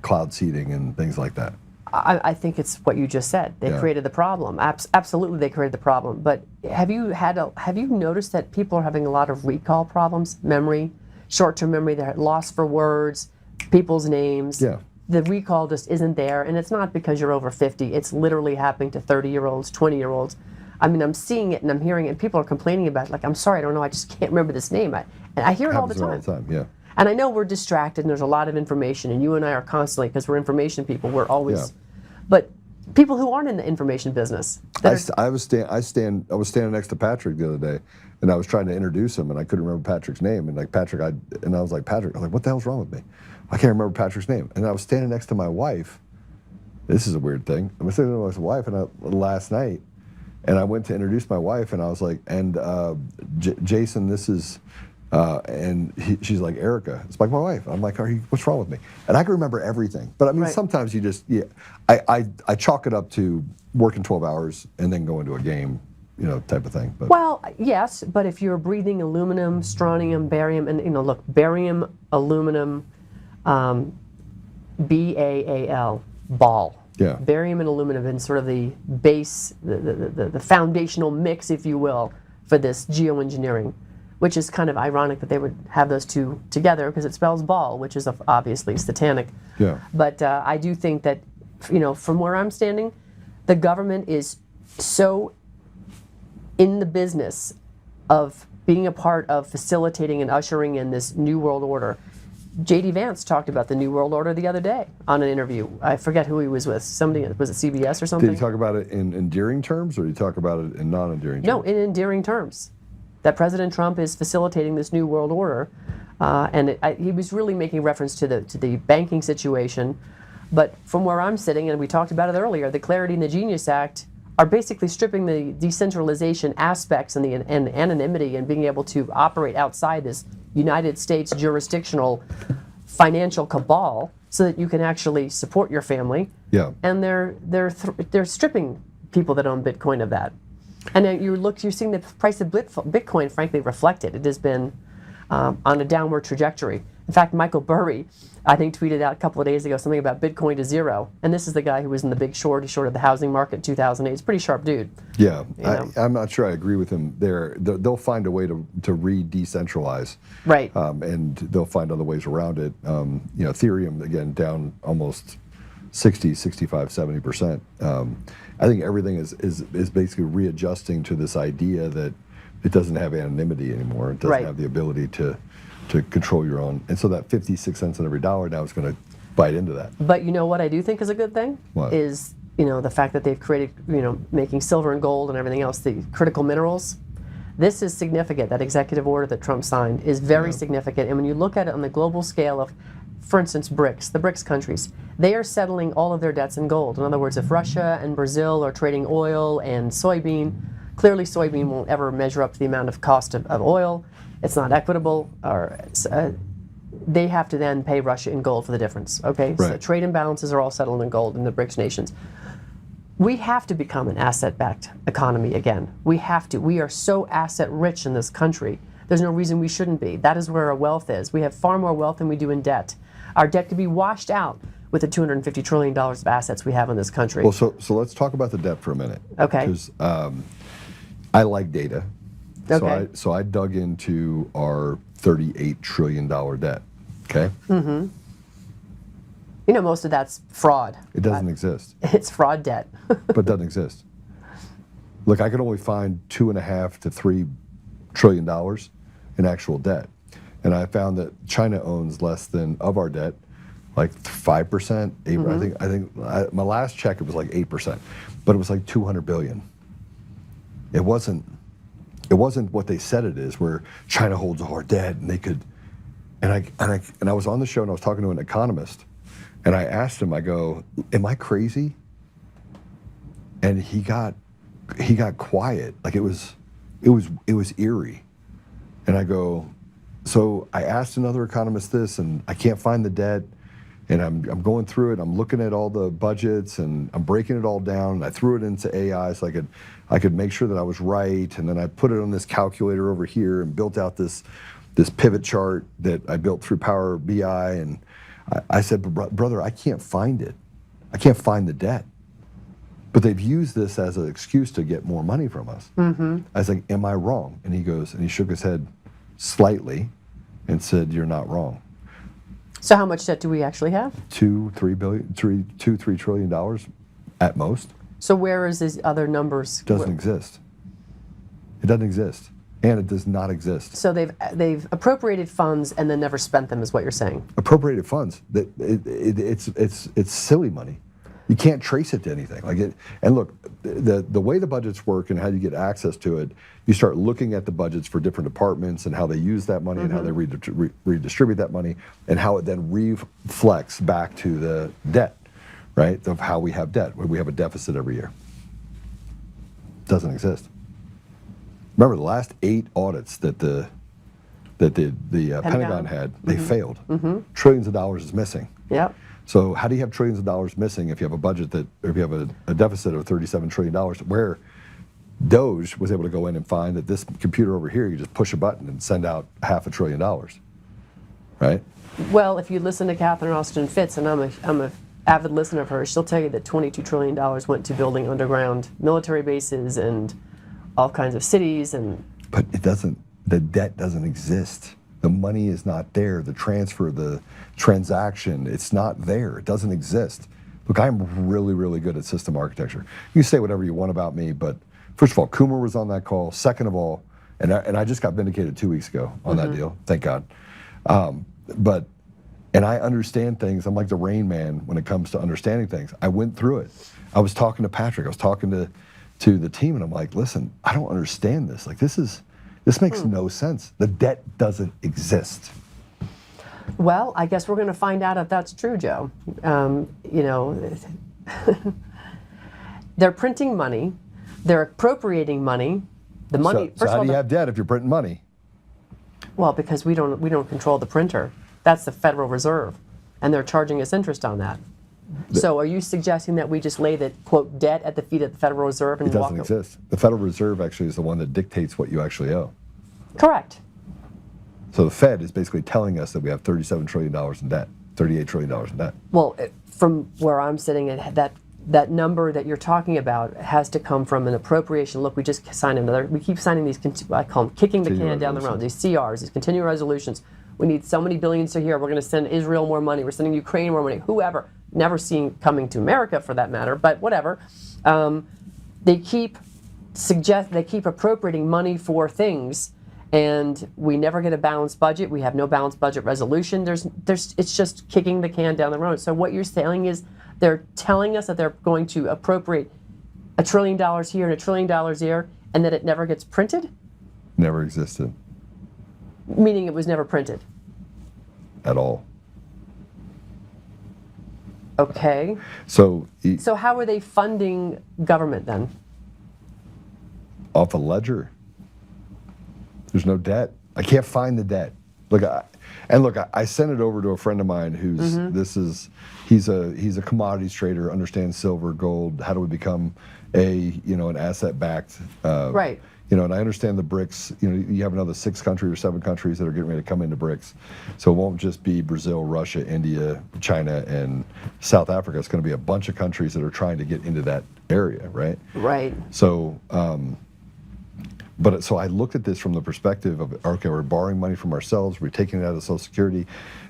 cloud seeding and things like that? I think it's what you just said. They created the problem. Absolutely, they created the problem. But have you noticed that people are having a lot of recall problems, memory, short-term memory, they're lost for words, people's names. Yeah. The recall just isn't there, and it's not because you're over 50. It's literally happening to 30-year-olds, 20-year-olds. I mean, I'm seeing it and I'm hearing it, and people are complaining about it. Like, I'm sorry, I don't know, I just can't remember this name. And I hear it all the time. All the time, yeah. And I know we're distracted and there's a lot of information, and you and I are constantly, because we're information people, we're always, Yeah. but people who aren't in the information business. I was standing next to Patrick the other day, and I was trying to introduce him, and I couldn't remember Patrick's name. And like Patrick, I was like, what the hell's wrong with me? I can't remember Patrick's name. And I was standing next to my wife. This is a weird thing. I was sitting next to my wife last night, and I went to introduce my wife, and I was like, and Jason, this is. And she's like, Erica. It's like my wife. I'm like, what's wrong with me? And I can remember everything. But I mean, sometimes you just, I chalk it up to working 12 hours and then going to a game, type of thing. But. Well, yes, but if you're breathing aluminum, strontium, barium, and look, barium, aluminum, BAAL, ball. Yeah. Barium and aluminum have been sort of the base, the foundational mix, if you will, for this geoengineering, which is kind of ironic that they would have those two together, because it spells ball, which is obviously satanic. Yeah. But I do think that, from where I'm standing, the government is so in the business of being a part of facilitating and ushering in this new world order. J.D. Vance talked about the new world order the other day on an interview. I forget who he was with. Somebody, was it CBS or something? Did he talk about it in endearing terms, or did he talk about it in non-endearing terms? No, in endearing terms. That President Trump is facilitating this new world order, and he was really making reference to the banking situation. But from where I'm sitting, and we talked about it earlier, the Clarity and the Genius Act are basically stripping the decentralization aspects and the anonymity and being able to operate outside this United States jurisdictional financial cabal, so that you can actually support your family. Yeah. And they're stripping people that own Bitcoin of that. And then you're seeing the price of Bitcoin, frankly, reflected. It has been on a downward trajectory. In fact, Michael Burry, I think, tweeted out a couple of days ago something about Bitcoin to zero. And this is the guy who was in the big short. He shorted the housing market in 2008. He's a pretty sharp dude. Yeah, I'm not sure I agree with him there. They'll find a way to re-decentralize. Right. And they'll find other ways around it. Ethereum, again, down almost 60, 65, 70%. I think everything is basically readjusting to this idea that it doesn't have anonymity anymore. It doesn't have the ability to to control your own. And so that 56 cents on every dollar now is going to bite into that. But you know what I do think is a good thing? What? Is, the fact that they've created, making silver and gold and everything else, the critical minerals. This is significant. That executive order that Trump signed is very significant. And when you look at it on the global scale of, for instance, the BRICS countries, they are settling all of their debts in gold. In other words, if Russia and Brazil are trading oil and soybean, clearly soybean won't ever measure up to the amount of cost of oil. It's not equitable. They have to then pay Russia in gold for the difference. Okay, right. So trade imbalances are all settled in gold in the BRICS nations. We have to become an asset-backed economy again. We have to. We are so asset-rich in this country. There's no reason we shouldn't be. That is where our wealth is. We have far more wealth than we do in debt. Our debt could be washed out with the $250 trillion of assets we have in this country. Well, so let's talk about the debt for a minute. Okay. Because I like data. Okay. So I dug into our $38 trillion debt. Okay. Mm-hmm. Most of that's fraud. It doesn't exist. It's fraud debt. But it doesn't exist. Look, I could only find $2.5 to $3 trillion in actual debt, and I found that China owns less than of our debt, like 5%. 8%. I think my last check it was like 8%, but it was like 200 billion. It wasn't what they said it is, where China holds all our debt and they could. And I was on the show and I was talking to an economist. And I asked him, I go, am I crazy? And he got quiet, like it was eerie. And I go, so I asked another economist this, and I can't find the debt, and I'm going through it. I'm looking at all the budgets, and I'm breaking it all down. And I threw it into AI so I could make sure that I was right. And then I put it on this calculator over here and built out this pivot chart that I built through Power BI. And I said, brother, I can't find it. I can't find the debt. But they've used this as an excuse to get more money from us. Mm-hmm. I was like, am I wrong? And he goes, and he shook his head slightly and said, you're not wrong. So how much debt do we actually have? $3 trillion at most. So where is these other numbers? Doesn't exist. It doesn't exist. And it does not exist. So they've appropriated funds and then never spent them, is what you're saying? Appropriated funds. It's silly money. You can't trace it to anything. And look, the way the budgets work and how you get access to it, you start looking at the budgets for different departments and how they use that money and how they redistribute that money and how it then reflects back to the debt, right? Of how we have debt. We have a deficit every year. Doesn't exist. Remember the last 8 audits that the Pentagon had, they failed. Trillions of dollars is missing. Yep. So how do you have trillions of dollars missing if you have a budget or if you have a deficit of $37 trillion, where Doge was able to go in and find that this computer over here, you just push a button and send out $500 billion, right? Well, if you listen to Catherine Austin Fitts, and I'm a avid listener of hers, she'll tell you that $22 trillion went to building underground military bases and all kinds of cities. But it doesn't, the debt doesn't exist. The money is not there. The transfer, the transaction, it's not there. It doesn't exist. Look, I'm really, really good at system architecture. You can say whatever you want about me, but first of all, Coomer was on that call. Second of all, and I just got vindicated 2 weeks ago on that deal, thank God. And I understand things. I'm like the Rain Man when it comes to understanding things. I went through it. I was talking to Patrick. I was talking to the team, and I'm like, listen, I don't understand this. Like, this makes no sense. The debt doesn't exist. Well, I guess we're going to find out if that's true, Joe. They're printing money. They're appropriating money. The money. So how do you have debt if you're printing money? Well, because we don't control the printer. That's the Federal Reserve, and they're charging us interest on that. So are you suggesting that we just lay the, quote, debt at the feet of the Federal Reserve and walk? It doesn't exist. The Federal Reserve actually is the one that dictates what you actually owe. Correct. So the Fed is basically telling us that we have $37 trillion in debt, $38 trillion in debt. Well, from where I'm sitting, that number that you're talking about has to come from an appropriation. Look, we just signed we keep signing these, I call them kicking the can down the road, these CRs, these continuing resolutions. We need so many billions to here. We're going to send Israel more money. We're sending Ukraine more money. Whoever. Never seen coming to America for that matter, but whatever. They keep appropriating money for things, and we never get a balanced budget. We have no balanced budget resolution. It's just kicking the can down the road. So what you're saying is they're telling us that they're going to appropriate $1 trillion here and $1 trillion there, and that it never gets printed? Never existed. Meaning it was never printed. At all. Okay. So how are they funding government then? off a ledger. There's no debt. I can't find the debt. I sent it over to a friend of mine who's he's a commodities trader, understands silver, gold. How do we become an asset backed right. And I understand the BRICS. You have another 6 countries or 7 countries that are getting ready to come into BRICS. So it won't just be Brazil, Russia, India, China, and South Africa. It's going to be a bunch of countries that are trying to get into that area, right? Right. So, so I looked at this from the perspective of, okay, we're borrowing money from ourselves, we're taking it out of Social Security,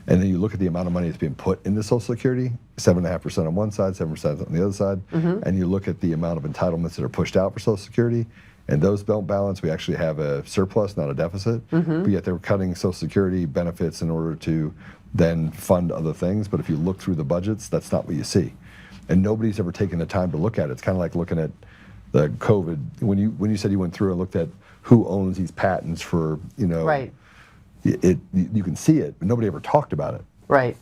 and then you look at the amount of money that's being put into Social Security, 7.5% on one side, 7% on the other side, and you look at the amount of entitlements that are pushed out for Social Security, and those don't balance. We actually have a surplus, not a deficit, but yet they're cutting Social Security benefits in order to then fund other things. But if you look through the budgets, that's not what you see. And nobody's ever taken the time to look at it. It's kind of like looking at the COVID. When you said you went through and looked at who owns these patents for, right. You can see it, but nobody ever talked about it. Right.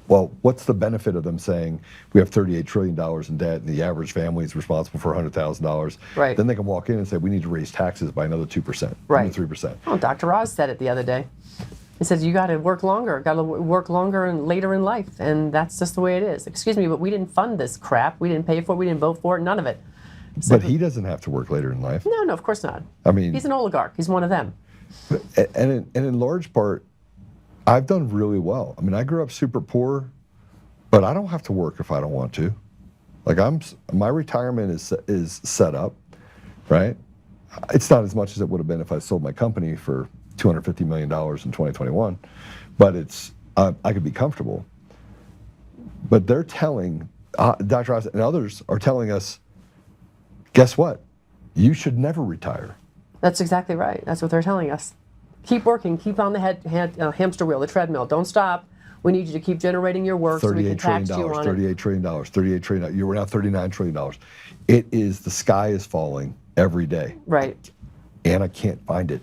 Well, what's the benefit of them saying we have $38 trillion in debt and the average family is responsible for $100,000? Right. Then they can walk in and say we need to raise taxes by another 2%, right. another 3%. Oh, Dr. Oz said it the other day. He says you got to work longer, and later in life, and that's just the way it is. Excuse me, but we didn't fund this crap. We didn't pay for it. We didn't vote for it. None of it. So, but he doesn't have to work later in life. No, of course not. I mean, he's an oligarch. He's one of them. And in large part, I've done really well. I mean, I grew up super poor, but I don't have to work if I don't want to. My retirement is set up, right? It's not as much as it would have been if I sold my company for $250 million in 2021, but I could be comfortable. But they're telling, Dr. Oz and others are telling us, guess what? You should never retire. That's exactly right. That's what they're telling us. Keep working. Keep on the hamster wheel, the treadmill. Don't stop. We need you to keep generating your work so we can tax you on $38 trillion, $38 trillion. You're now $39 trillion. It is, the sky is falling every day. Right. And I can't find it.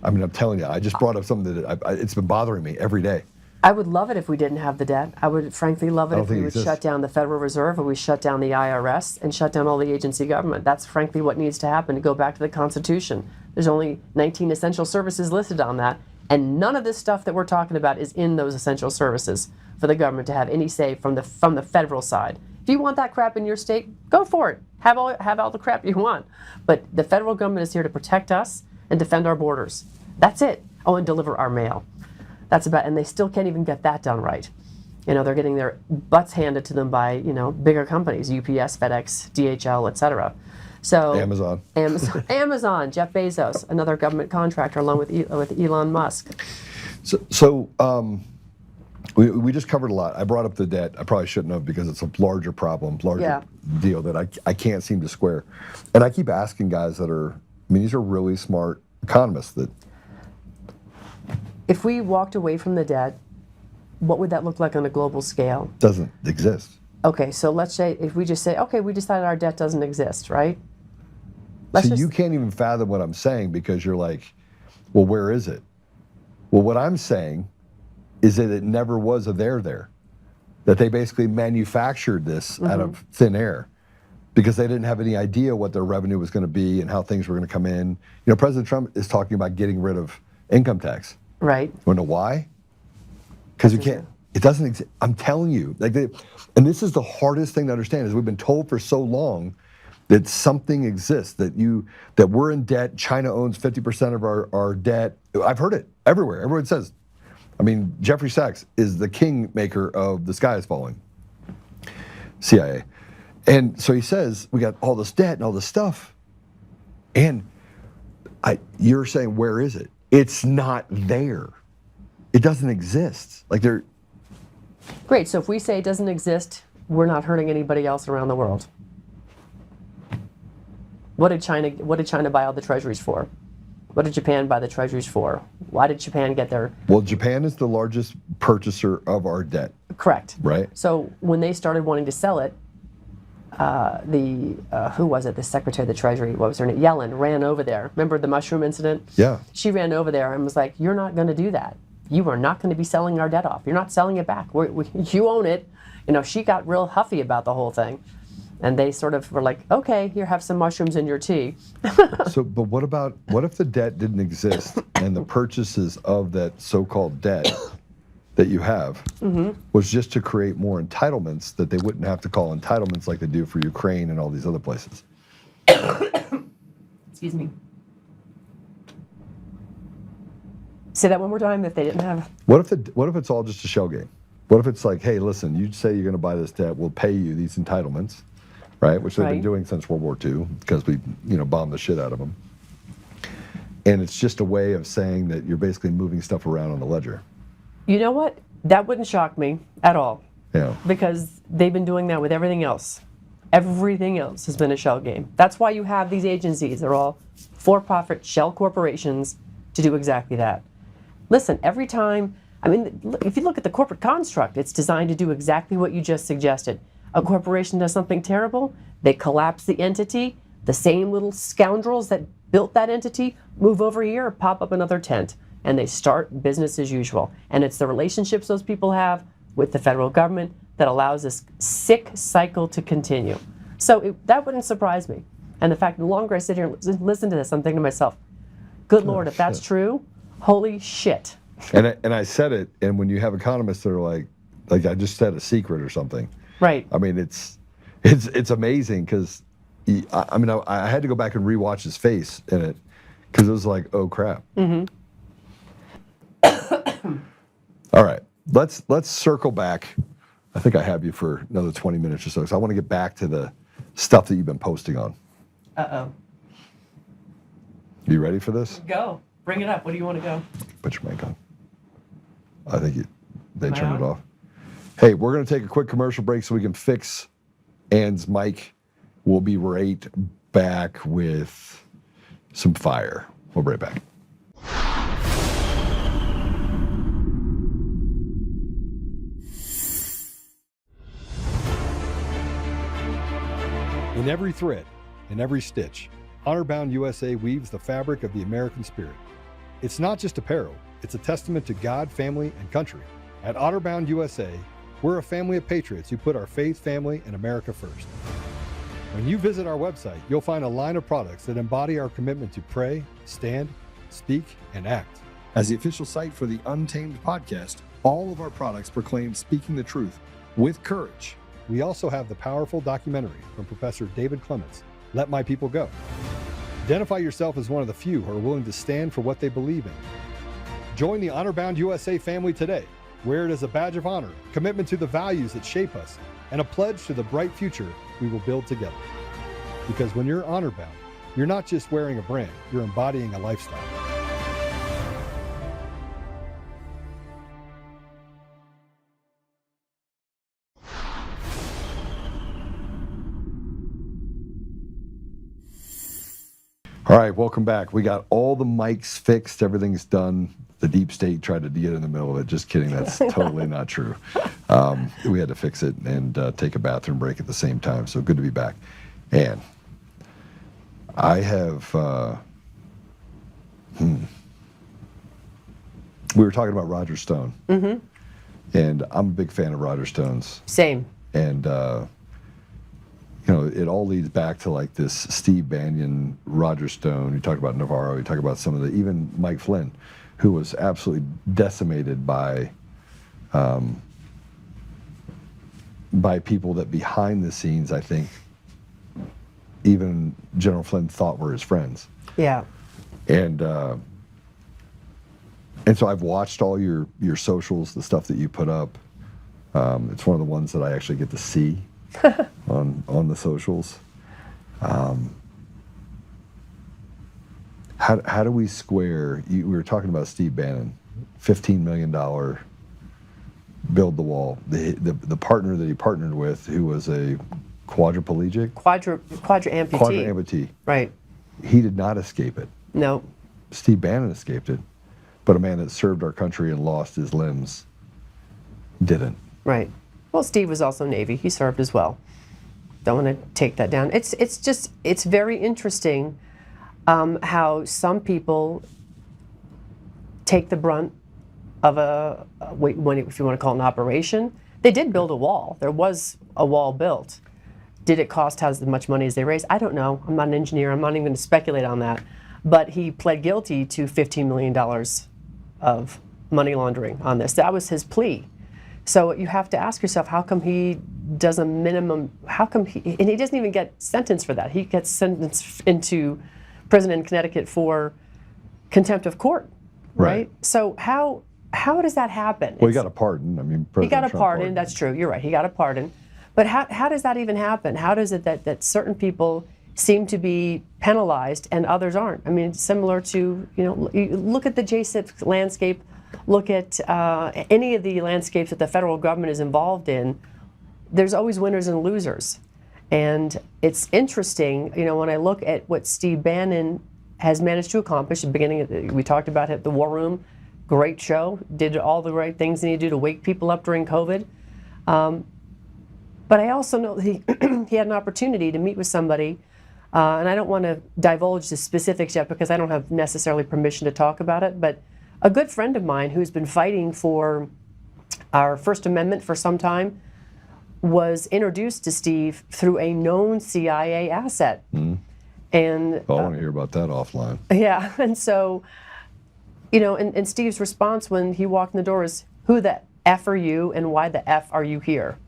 I mean, I'm telling you, I just brought up something that it's been bothering me every day. I would love it if we didn't have the debt. I would frankly love it if we would shut down the Federal Reserve, or we shut down the IRS and shut down all the agency government. That's frankly what needs to happen to go back to the Constitution. There's only 19 essential services listed on that, and none of this stuff that we're talking about is in those essential services for the government to have any say from the federal side. If you want that crap in your state, go for it. Have all the crap you want. But the federal government is here to protect us and defend our borders. That's it. Oh, and deliver our mail. That's about, and they still can't even get that done right. They're getting their butts handed to them by, bigger companies, UPS, FedEx, DHL, etc. So Amazon, Jeff Bezos, another government contractor, along with Elon Musk. We just covered a lot. I brought up the debt. I probably shouldn't have, because it's a larger problem, deal that I can't seem to square. And I keep asking guys these are really smart economists that. If we walked away from the debt, what would that look like on a global scale? Doesn't exist. Okay, so let's say, if we just say, okay, we decided our debt doesn't exist, right? You can't even fathom what I'm saying, because you're like, well, where is it? Well, what I'm saying is that it never was there. That they basically manufactured this out of thin air, because they didn't have any idea what their revenue was going to be and how things were going to come in. President Trump is talking about getting rid of income tax. Right. You want to know why? Because you can't. It doesn't exist. I'm telling you. And this is the hardest thing to understand, is we've been told for so long that something exists, that we're in debt. China owns 50% of our debt. I've heard it everywhere. Everyone says. I mean, Jeffrey Sachs is the kingmaker of the sky is falling. CIA. And so he says, we got all this debt and all this stuff. And you're saying, where is it? It's not there. It doesn't exist. Great. So if we say it doesn't exist, we're not hurting anybody else around the world. What did China buy all the treasuries for? What did Japan buy the treasuries for? Why did Japan get their... Well, Japan is the largest purchaser of our debt. Correct. Right. So when they started wanting to sell it, who was it? The Secretary of the Treasury, what was her name? Yellen ran over there. Remember the mushroom incident? Yeah. She ran over there and was like, "You're not going to do that. You are not going to be selling our debt off. You're not selling it back. You own it." You know, she got real huffy about the whole thing. And they sort of were like, "Okay, here, have some mushrooms in your tea." So, but what if the debt didn't exist and the purchases of that so-called debt that you have was just to create more entitlements that they wouldn't have to call entitlements like they do for Ukraine and all these other places? Excuse me. Say that one more time. If they didn't have... What if it's all just a shell game? What if it's like, hey, listen, you say you're going to buy this debt, we'll pay you these entitlements, right? Which they've been doing since World War II because we, bombed the shit out of them. And it's just a way of saying that you're basically moving stuff around on the ledger. You know what? That wouldn't shock me at all. Yeah. Because they've been doing that with everything else. Everything else has been a shell game. That's why you have these agencies. They're all for-profit shell corporations to do exactly that. Listen, every time, I mean, if you look at the corporate construct, it's designed to do exactly what you just suggested. A corporation does something terrible, they collapse the entity, the same little scoundrels that built that entity move over here, pop up another tent, and they start business as usual. And it's the relationships those people have with the federal government that allows this sick cycle to continue. So that wouldn't surprise me. And the fact, the longer I sit here and listen to this, I'm thinking to myself, good Lord, if that's true, holy shit. And I said it, and when you have economists that are like I just said a secret or something. Right. I mean, it's amazing because, I had to go back and rewatch his face in it because it was like, oh crap. All right, let's circle back. I think I have you for another 20 minutes or so, because I want to get back to the stuff that you've been posting on. Uh-oh. You ready for this? Go. Bring it up. What do you want to go? Put your mic on. I think they Am I turned it on? off. Hey, we're going to take a quick commercial break so we can fix Ann's mic. We'll be right back with some fire. We'll be right back. In every thread, in every stitch, Honor-Bound USA weaves the fabric of the American spirit. It's not just apparel, it's a testament to God, family, and country. At Honor-Bound USA, we're a family of patriots who put our faith, family, and America first. When you visit our website, you'll find a line of products that embody our commitment to pray, stand, speak, and act. As the official site for the Untamed podcast, all of our products proclaim speaking the truth with courage. We also have the powerful documentary from Professor David Clements, Let My People Go. Identify yourself as one of the few who are willing to stand for what they believe in. Join the Honor-Bound USA family today. Wear it as a badge of honor, commitment to the values that shape us, and a pledge to the bright future we will build together. Because when you're honor-bound, you're not just wearing a brand, you're embodying a lifestyle. All right, welcome back. We got all the mics fixed. Everything's done. The deep state tried to get in the middle of it. Just kidding. That's totally not true. We had to fix it and take a bathroom break at the same time. So good to be back. And I have, we were talking about Roger Stone. And I'm a big fan of Roger Stone's. Same. And, it all leads back to like this Steve Bannon, Roger Stone. You talk about Navarro. You talk about some of even Mike Flynn, who was absolutely decimated by people that behind the scenes, I think, even General Flynn thought were his friends. Yeah. And so I've watched all your socials, the stuff that you put up. It's one of the ones that I actually get to see on the socials. How do we square? We were talking about Steve Bannon, $15 million build the wall. The partner that he partnered with, who was a quadriplegic, Quadra amputee. quadra amputee. Right. He did not escape it. No. Steve Bannon escaped it, but a man that served our country and lost his limbs didn't. Right. Well, Steve was also Navy. He served as well. Don't want to take that down. It's very interesting how some people take the brunt of if you want to call it an operation. They did build a wall. There was a wall built. Did it cost as much money as they raised? I don't know. I'm not an engineer. I'm not even going to speculate on that. But he pled guilty to $15 million of money laundering on this. That was his plea. So you have to ask yourself, how come he does a minimum, and he doesn't even get sentenced for that. He gets sentenced into prison in Connecticut for contempt of court, right? So how does that happen? Well, he got a pardon. I mean, he got a Trump pardon, that's true, you're right, he got a pardon. But how does that even happen? How does it that certain people seem to be penalized and others aren't? I mean, it's similar to, you look at the JCIP landscape, look at any of the landscapes that the federal government is involved in, there's always winners and losers. And it's interesting, when I look at what Steve Bannon has managed to accomplish. At the beginning, we talked about it, the War Room, great show, did all the right things he needed to do to wake people up during COVID. But I also know that he had an opportunity to meet with somebody, and I don't want to divulge the specifics yet because I don't have necessarily permission to talk about it, but a good friend of mine who's been fighting for our First Amendment for some time was introduced to Steve through a known CIA asset. Mm-hmm. And I want to hear about that offline. Yeah, and so, and Steve's response when he walked in the door is, who the F are you and why the F are you here?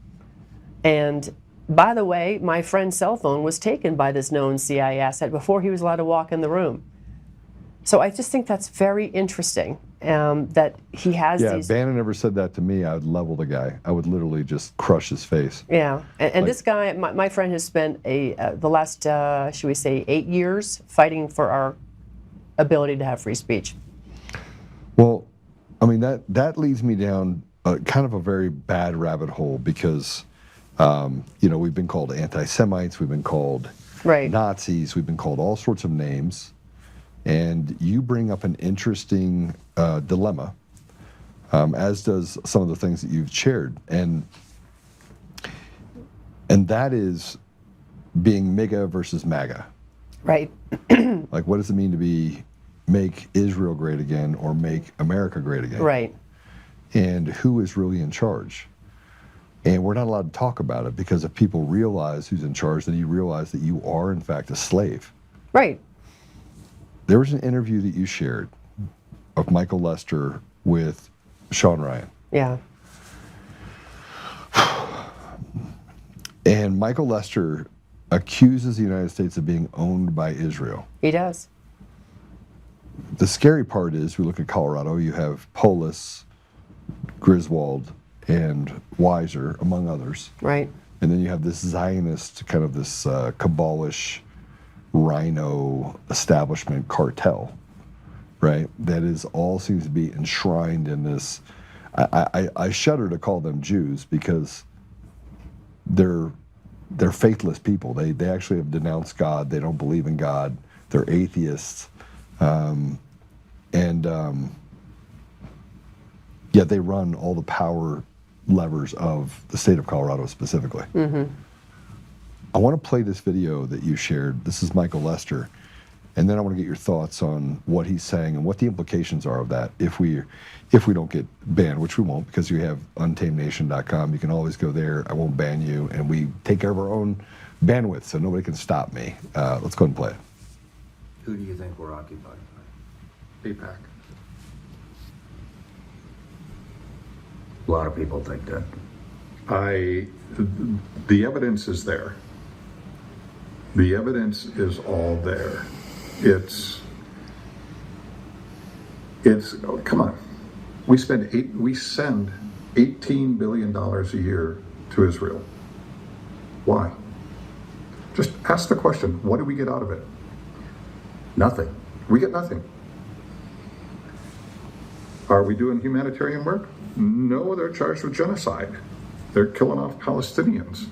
And by the way, my friend's cell phone was taken by this known CIA asset before he was allowed to walk in the room. So I just think that's very interesting that he has these... Yeah, if Bannon ever said that to me, I would level the guy. I would literally just crush his face. Yeah, and this guy, my friend has spent the last, should we say, 8 years fighting for our ability to have free speech. Well, I mean, that leads me down kind of a very bad rabbit hole because, we've been called anti-Semites, we've been called Nazis, we've been called all sorts of names. And you bring up an interesting dilemma, as does some of the things that you've shared. And that is being MAGA versus MAGA. Right. Like, what does it mean to make Israel great again or make America great again? Right. And who is really in charge? And we're not allowed to talk about it because if people realize who's in charge, then you realize that you are, in fact, a slave. Right. There was an interview that you shared of Michael Lester with Sean Ryan. Yeah. And Michael Lester accuses the United States of being owned by Israel. He does. The scary part is, we look at Colorado, you have Polis, Griswold, and Weiser, among others. Right. And then you have this Zionist, kind of this cabalish, rhino establishment cartel, right? That is all seems to be enshrined in this. I shudder to call them Jews because they're faithless people. They actually have denounced God. They don't believe in God. They're atheists, yet they run all the power levers of the state of Colorado specifically. Mm-hmm. I want to play this video that you shared. This is Michael Lester. And then I want to get your thoughts on what he's saying and what the implications are of that if we don't get banned, which we won't because you have untamednation.com. You can always go there. I won't ban you. And we take care of our own bandwidth, so nobody can stop me. Let's go ahead and play it. Who do you think we're occupied by? APAC. A lot of people think that. The evidence is there. The evidence is all there. It's oh, come on. We send $18 billion a year to Israel. Why? Just ask the question, what do we get out of it? Nothing. We get nothing. Are we doing humanitarian work? No, they're charged with genocide. They're killing off Palestinians.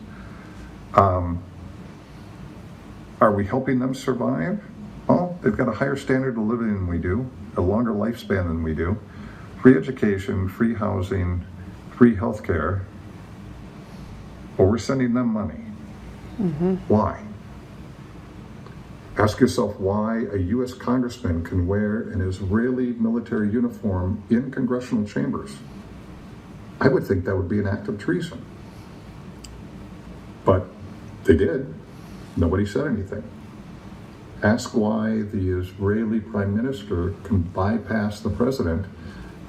Are we helping them survive? Oh, they've got a higher standard of living than we do, a longer lifespan than we do, free education, free housing, free health care, but we're sending them money. Why? Ask yourself why a U.S. congressman can wear an Israeli military uniform in congressional chambers. I would think that would be an act of treason. But they did. Nobody said anything. Ask why the Israeli prime minister can bypass the president,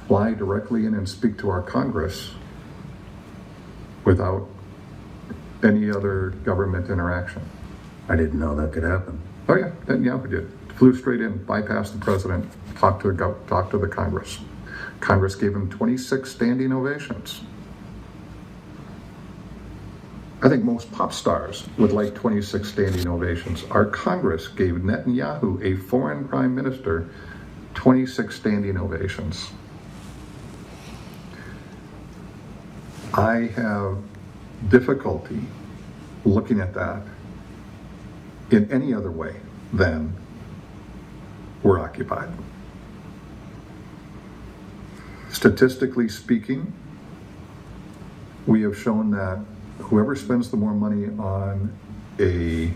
fly directly in and speak to our Congress without any other government interaction. I didn't know that could happen. Oh yeah, Netanyahu did. Flew straight in, bypassed the president, talked to the Congress. Congress gave him 26 standing ovations. I think most pop stars would like 26 standing ovations. Our Congress gave Netanyahu, a foreign prime minister, 26 standing ovations. I have difficulty looking at that in any other way than we're occupied. Statistically speaking, we have shown that whoever spends the more money on an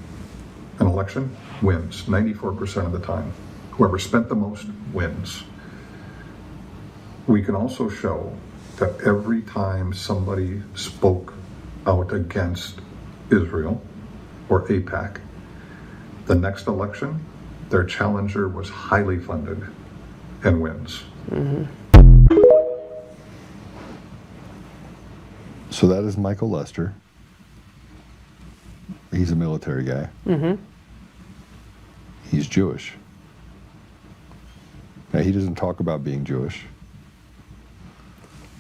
election wins 94% of the time. Whoever spent the most wins. We can also show that every time somebody spoke out against Israel or AIPAC, the next election, their challenger was highly funded and wins. So that is Michael Lester. He's a military guy. He's Jewish. Now, he doesn't talk about being Jewish.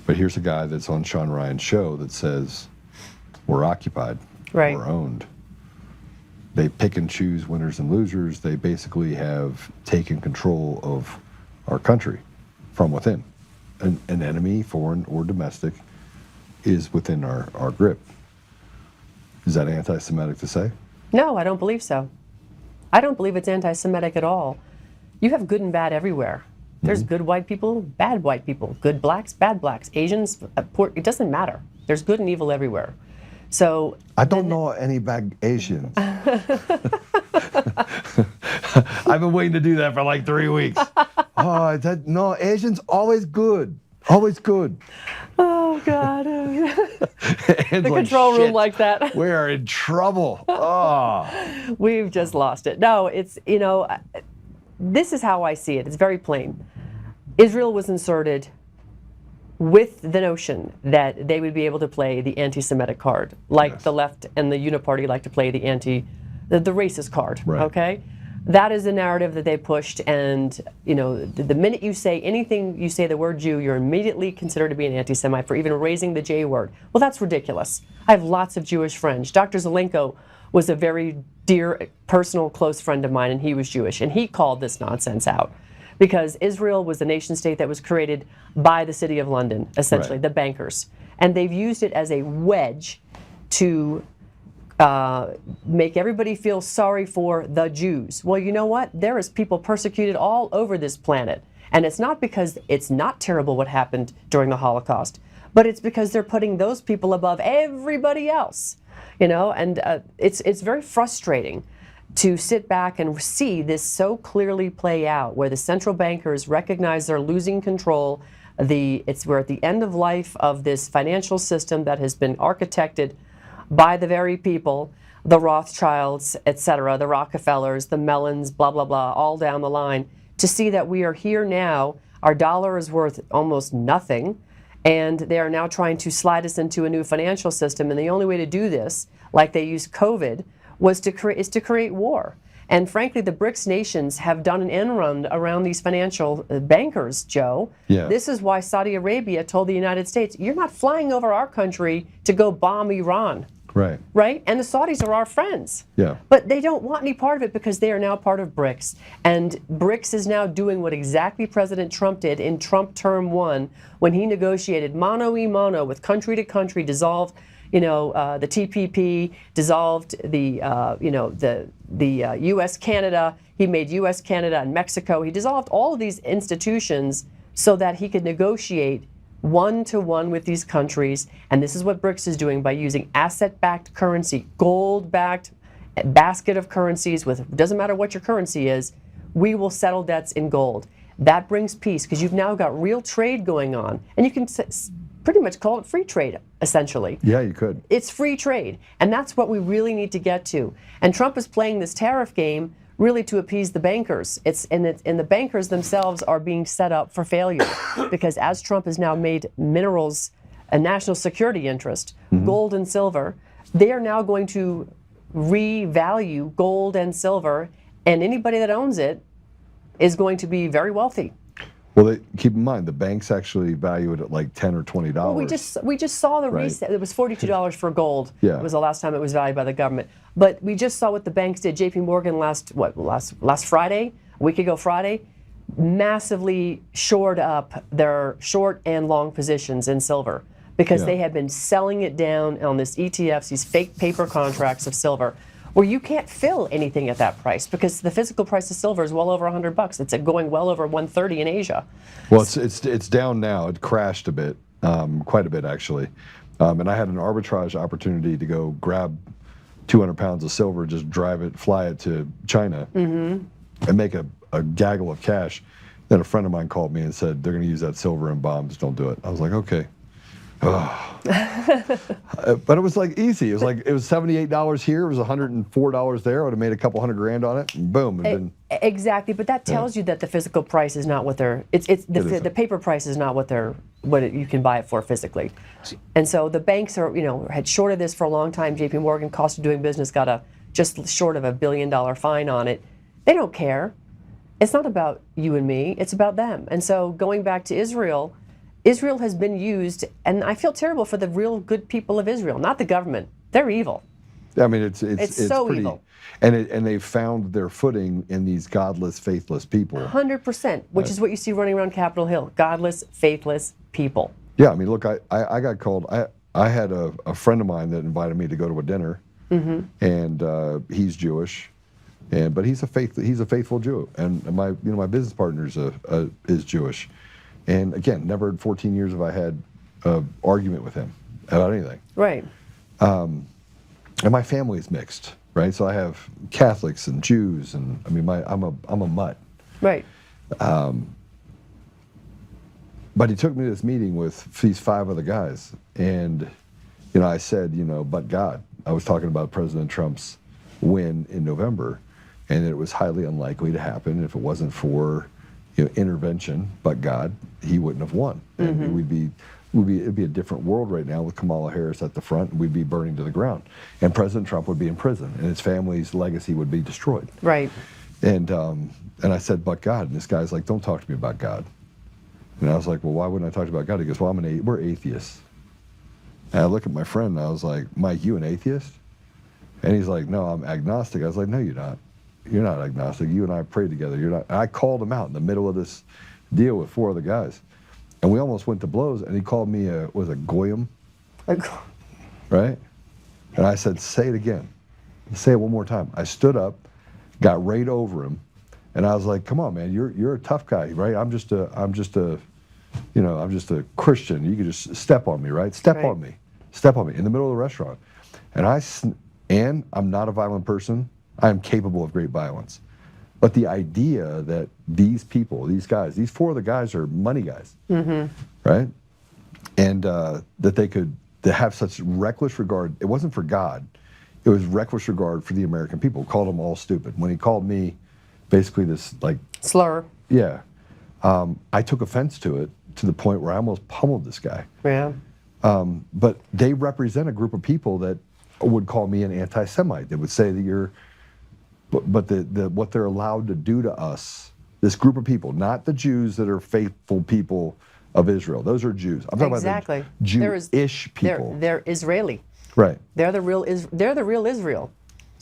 But here's a guy that's on Sean Ryan's show that says, we're occupied, Right. we're owned. They pick and choose winners and losers. They basically have taken control of our country from within. An enemy, foreign or domestic, is within our grip. Is that anti-Semitic to say? No, I don't believe so. I don't believe it's anti-Semitic at all. You have good and bad everywhere. There's good white people, bad white people, good blacks, bad blacks, Asians, poor, it doesn't matter. There's good and evil everywhere. So I don't know any bad Asians. I've been waiting to do that for like 3 weeks. No, Asians always good. Always good. Oh, God. The control room like that. We are in trouble. Oh. We've just lost it. No, it's, you know, this is how I see it. It's very plain. Israel was inserted with the notion that they would be able to play the anti-Semitic card, like the left and the Uniparty like to play the racist card, Right. okay? That is the narrative that they pushed, and you know, the minute you say anything, you say the word Jew, you're immediately considered to be an anti-Semite for even raising the J word. Well, that's ridiculous. I have lots of Jewish friends. Dr. Zelenko was a very dear, personal, close friend of mine, and he was Jewish, and he called this nonsense out. Because Israel was a nation state that was created by the City of London, essentially, Right. the bankers. And they've used it as a wedge to make everybody feel sorry for the Jews. Well, you know what? There is people persecuted all over this planet. And it's not because it's not terrible what happened during the Holocaust, but it's because they're putting those people above everybody else. You know, and it's very frustrating to sit back and see this so clearly play out, where the central bankers recognize they're losing control. We're at the end of life of this financial system that has been architected by the very people, the Rothschilds, etc., the Rockefellers, the Mellons, blah, blah, blah, all down the line, to see that we are here now, our dollar is worth almost nothing, and they are now trying to slide us into a new financial system, and the only way to do this, like they used COVID, is to create war. And frankly, the BRICS nations have done an end run around these financial bankers, Joe. Yeah. This is why Saudi Arabia told the United States, you're not flying over our country to go bomb Iran. Right. Right? And the Saudis are our friends. Yeah. But they don't want any part of it because they are now part of BRICS. And BRICS is now doing what exactly President Trump did in Trump term 1 when he negotiated mano a mano with country to country, dissolved the TPP, dissolved the U.S. Canada. He made U.S. Canada and Mexico. He dissolved all of these institutions so that he could negotiate one-to-one with these countries. And this is what BRICS is doing by using asset-backed currency, gold-backed basket of currencies with, doesn't matter what your currency is, we will settle debts in gold. That brings peace because you've now got real trade going on. And you can pretty much call it free trade, essentially. Yeah, you could. It's free trade. And that's what we really need to get to. And Trump is playing this tariff game really to appease the bankers. And the bankers themselves are being set up for failure because as Trump has now made minerals a national security interest, gold and silver, they are now going to revalue gold and silver, and anybody that owns it is going to be very wealthy. Well, keep in mind the banks actually value it at like $10 or $20. Well, we just saw the reset. It was $42 for gold. Yeah. It was the last time it was valued by the government. But we just saw what the banks did. J.P. Morgan last Friday, a week ago Friday, massively shored up their short and long positions in silver because they had been selling it down on this ETFs, these fake paper contracts of silver, where you can't fill anything at that price because the physical price of silver is well over $100. It's going well over 130 in Asia. Well, it's down now. It crashed a bit, quite a bit actually. And I had an arbitrage opportunity to go grab 200 pounds of silver, just fly it to China, and make a gaggle of cash. Then a friend of mine called me and said they're going to use that silver in bombs. Don't do it. I was like, okay. But it was like easy. It was $78 here. It was $104 there. I would have made a couple $100,000 on it. And boom. Exactly. But that tells you that the physical price is not what the paper price is not what you can buy it for physically. And so the banks had shorted this for a long time. J.P. Morgan, cost of doing business, got just short of $1 billion fine on it. They don't care. It's not about you and me. It's about them. And so going back to Israel has been used, and I feel terrible for the real good people of Israel, not the government. They're evil. I mean, it's so pretty evil. And they've found their footing in these godless, faithless people. 100%, which is what you see running around Capitol Hill. Godless, faithless people. Yeah, I mean, look, I got called. I had a friend of mine that invited me to go to a dinner, and he's Jewish, but he's a faithful Jew, and my business partner is Jewish. And again, never in 14 years have I had an argument with him about anything. Right. And my family's mixed, right? So I have Catholics and Jews, and I mean, I'm a mutt. Right. But he took me to this meeting with these 5 other guys, and I said, but God. I was talking about President Trump's win in November, and it was highly unlikely to happen if it wasn't for intervention, but God, he wouldn't have won. And it'd be a different world right now with Kamala Harris at the front, and we'd be burning to the ground. And President Trump would be in prison, and his family's legacy would be destroyed. Right. And I said, but God. And this guy's like, don't talk to me about God. And I was like, well, why wouldn't I talk to you about God? He goes, well, we're atheists. And I look at my friend, and I was like, Mike, you an atheist? And he's like, no, I'm agnostic. I was like, no, you're not. You're not agnostic. You and I prayed together. You're not. And I called him out in the middle of this deal with 4 other guys, and we almost went to blows. And he called me a goyim, right? And I said, say it again. Say it one more time. I stood up, got right over him, and I was like, come on, man, you're a tough guy, right? I'm just a Christian. You could just step on me, right? Step on me in the middle of the restaurant. And I'm not a violent person. I am capable of great violence. But the idea that these people, these guys, these 4 other guys are money guys, right? And that they could have such reckless regard. It wasn't for God. It was reckless regard for the American people. Called them all stupid. When he called me basically this slur. Yeah. I took offense to it to the point where I almost pummeled this guy. Yeah. But they represent a group of people that would call me an anti-Semite. They would say that you're... But what they're allowed to do to us, this group of people, not the Jews that are faithful people of Israel. Those are Jews. I'm talking about the Jewish people. They're Israeli. Right. They're the real Israel.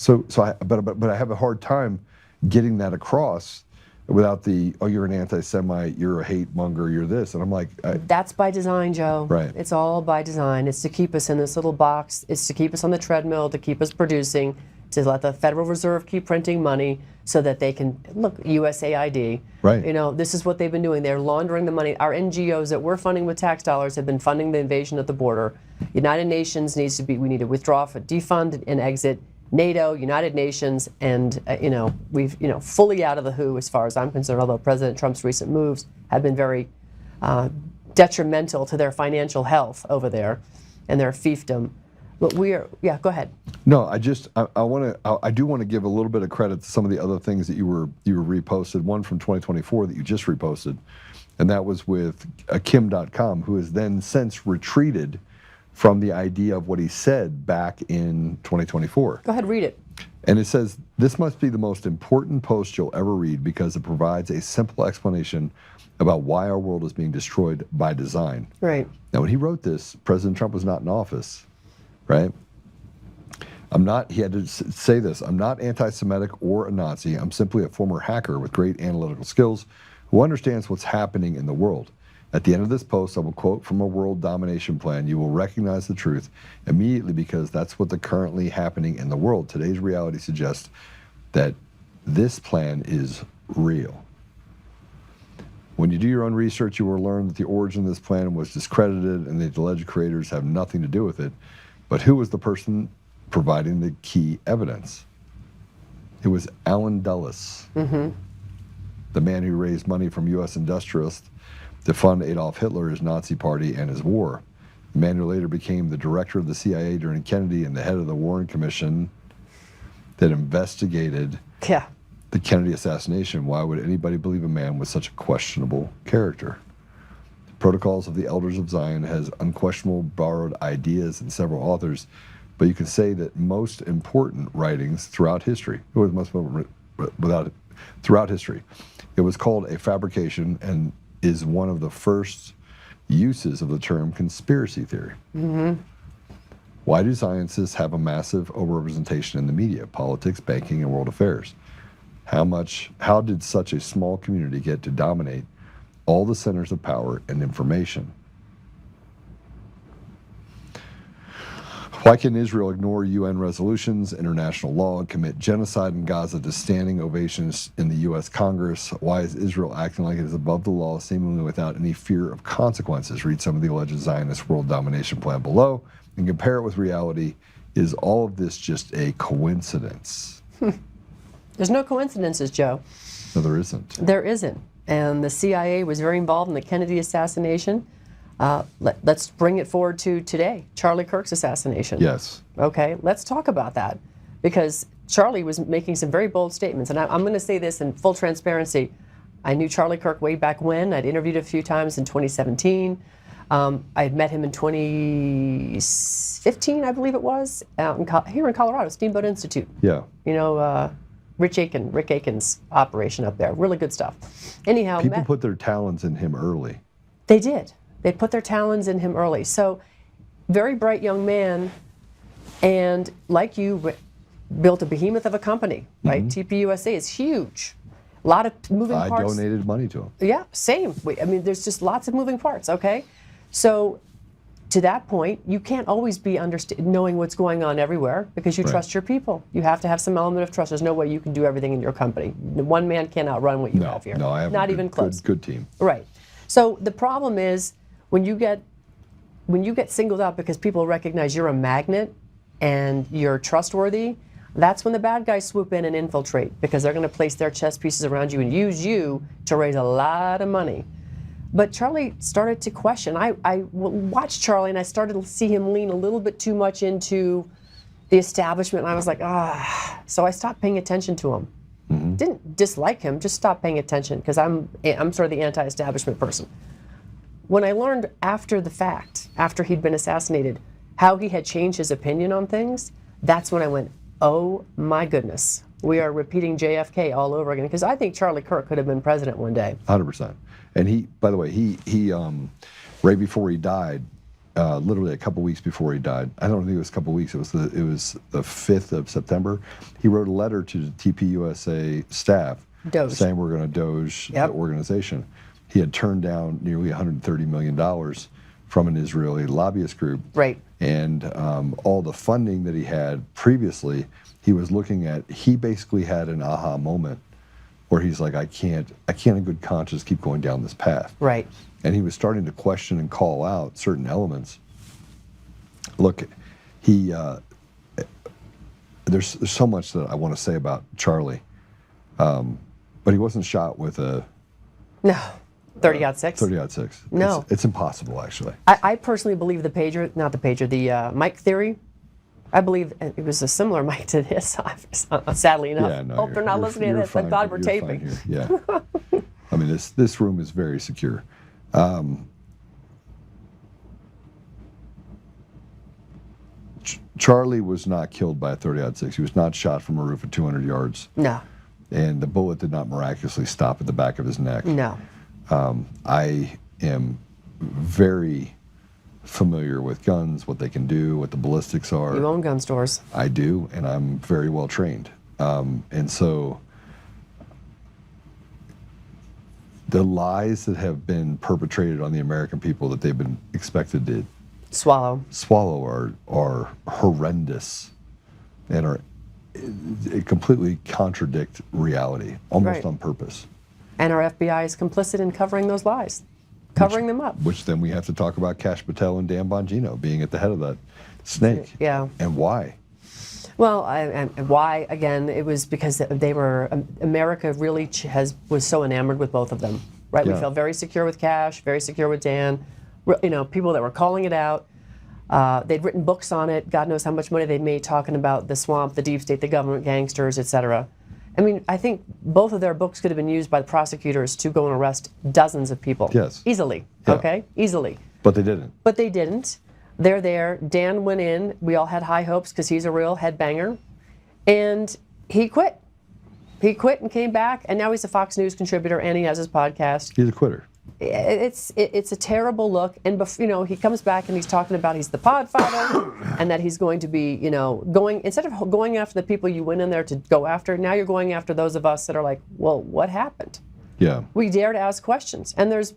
But I have a hard time getting that across without the, oh, you're an anti-Semite, you're a hate monger, you're this. And I'm like, That's by design, Joe. Right. It's all by design. It's to keep us in this little box. It's to keep us on the treadmill, to keep us producing, to let the Federal Reserve keep printing money so that they can, look, USAID. Right. You know, this is what they've been doing. They're laundering the money. Our NGOs that we're funding with tax dollars have been funding the invasion of the border. United Nations needs to be, we need to withdraw, defund and exit. NATO, United Nations, and we've fully out of the WHO as far as I'm concerned. Although President Trump's recent moves have been very detrimental to their financial health over there and their fiefdom. But go ahead. no, I do want to give a little bit of credit to some of the other things that you reposted. One from 2024 that you just reposted, and that was with Kim.com, who has then since retreated from the idea of what he said back in 2024. Go ahead, read it. And it says, this must be the most important post you'll ever read because it provides a simple explanation about why our world is being destroyed by design. Right. Now, when he wrote this, President Trump was not in office, right? He had to say this, I'm not anti-Semitic or a Nazi. I'm simply a former hacker with great analytical skills who understands what's happening in the world. At the end of this post, I will quote from a world domination plan. You will recognize the truth immediately because that's what's currently happening in the world. Today's reality suggests that this plan is real. When you do your own research, you will learn that the origin of this plan was discredited and the alleged creators have nothing to do with it. But who was the person providing the key evidence? It was Allen Dulles, the man who raised money from U.S. industrialists to fund Adolf Hitler, his Nazi party, and his war. The man who later became the director of the CIA during Kennedy and the head of the Warren Commission that investigated the Kennedy assassination. Why would anybody believe a man with such a questionable character? The Protocols of the Elders of Zion has unquestionable borrowed ideas and several authors, but you can say that most important writings throughout history, throughout history, it was called a fabrication and is one of the first uses of the term conspiracy theory. Why do scientists have a massive overrepresentation in the media, politics, banking, and world affairs? How did such a small community get to dominate all the centers of power and information? Why can Israel ignore UN resolutions, international law, and commit genocide in Gaza to standing ovations in the U.S. Congress? Why is Israel acting like it is above the law, seemingly without any fear of consequences? Read some of the alleged Zionist world domination plan below and compare it with reality. Is all of this just a coincidence? There's no coincidences, Joe. No, there isn't. There isn't. And the CIA was very involved in the Kennedy assassination. Let's bring it forward to today, Charlie Kirk's assassination. Yes. Okay, let's talk about that because Charlie was making some very bold statements. And I'm going to say this in full transparency. I knew Charlie Kirk way back when. I'd interviewed a few times in 2017. I had met him in 2015, I believe it was, here in Colorado, Steamboat Institute. Yeah. You know, Rick Aiken's operation up there. Really good stuff. Anyhow, People put their talons in him early. They did. They put their talons in him early. So, very bright young man, and like you, built a behemoth of a company, right? TPUSA is huge. A lot of moving parts. I donated money to him. Yeah, same. I mean, there's just lots of moving parts, okay? So, to that point, you can't always be knowing what's going on everywhere because you trust your people. You have to have some element of trust. There's no way you can do everything in your company. One man can't outrun what you have here. No, I have not a even close. Good team. Right. So the problem is when you get singled out because people recognize you're a magnet and you're trustworthy, that's when the bad guys swoop in and infiltrate because they're going to place their chess pieces around you and use you to raise a lot of money. But Charlie started to question. I watched Charlie and I started to see him lean a little bit too much into the establishment, and I was like, So I stopped paying attention to him. Didn't dislike him, just stopped paying attention because I'm sort of the anti-establishment person. When I learned after the fact, after he'd been assassinated, how he had changed his opinion on things, that's when I went, oh my goodness, we are repeating JFK all over again. Because I think Charlie Kirk could have been president one day. 100%. And he, by the way, he right before he died, literally a couple weeks before he died, I don't think it was a couple weeks, it was the 5th of September, he wrote a letter to the TPUSA staff Doge. saying we're going to doge Yep. the organization. He had turned down nearly $130 million from an Israeli lobbyist group. Right. And all the funding that he had previously, he was looking at, he basically had an aha moment where he's like, I can't in good conscience keep going down this path. Right. And he was starting to question and call out certain elements. Look, there's so much that I want to say about Charlie, but he wasn't shot with a No. 30-06. 30-06. No. It's impossible, actually. I personally believe the mic theory. I believe it was a similar mic to this, sadly enough. Yeah, no, Hope they're not listening to this. Thank God we're taping. Here. Yeah. I mean, this room is very secure. Charlie was not killed by a 30-06. He was not shot from a roof at 200 yards. No. And the bullet did not miraculously stop at the back of his neck. No. I am very familiar with guns, what they can do, what the ballistics are. You own gun stores. I do, and I'm very well trained. And so the lies that have been perpetrated on the American people that they've been expected to swallow are horrendous and are completely contradict reality, almost Right. on purpose. And our FBI is complicit in covering those lies, covering them up. Which then we have to talk about Kash Patel and Dan Bongino being at the head of that snake. Yeah. And why? Well, and why? Again, it was because they were. America really was so enamored with both of them, right? Yeah. We felt very secure with Cash, very secure with Dan. You know, people that were calling it out. They'd written books on it. God knows how much money they'd made talking about the swamp, the deep state, the government, gangsters, etc. I mean, I think both of their books could have been used by the prosecutors to go and arrest dozens of people. Yes. Easily. Yeah. Okay. Easily. But they didn't. But they didn't. They're there. Dan went in. We all had high hopes because he's a real headbanger. And he quit. He quit and came back, and now he's a Fox News contributor, and he has his podcast. He's a quitter. It's a terrible look. And, you know, he comes back and he's talking about he's the podfather and that he's going to be, you know, instead of going after the people you went in there to go after, now you're going after those of us that are like, well, what happened? Yeah. We dare to ask questions. And there's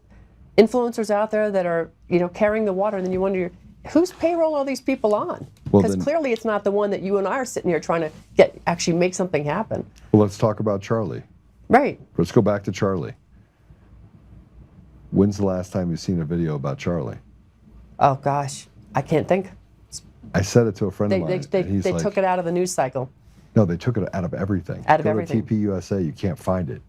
influencers out there that are, you know, carrying the water, and then you wonder, whose payroll are these people on? Well, Because clearly it's not the one that you and I are sitting here trying to actually make something happen. Well, let's talk about Charlie. Right. Let's go back to Charlie. When's the last time you've seen a video about Charlie? Oh, gosh. I can't think. I said it to a friend They of mine. and he's like, took it out of the news cycle. No, they took it out of everything. Out of Go everything. to TPUSA, you can't find it.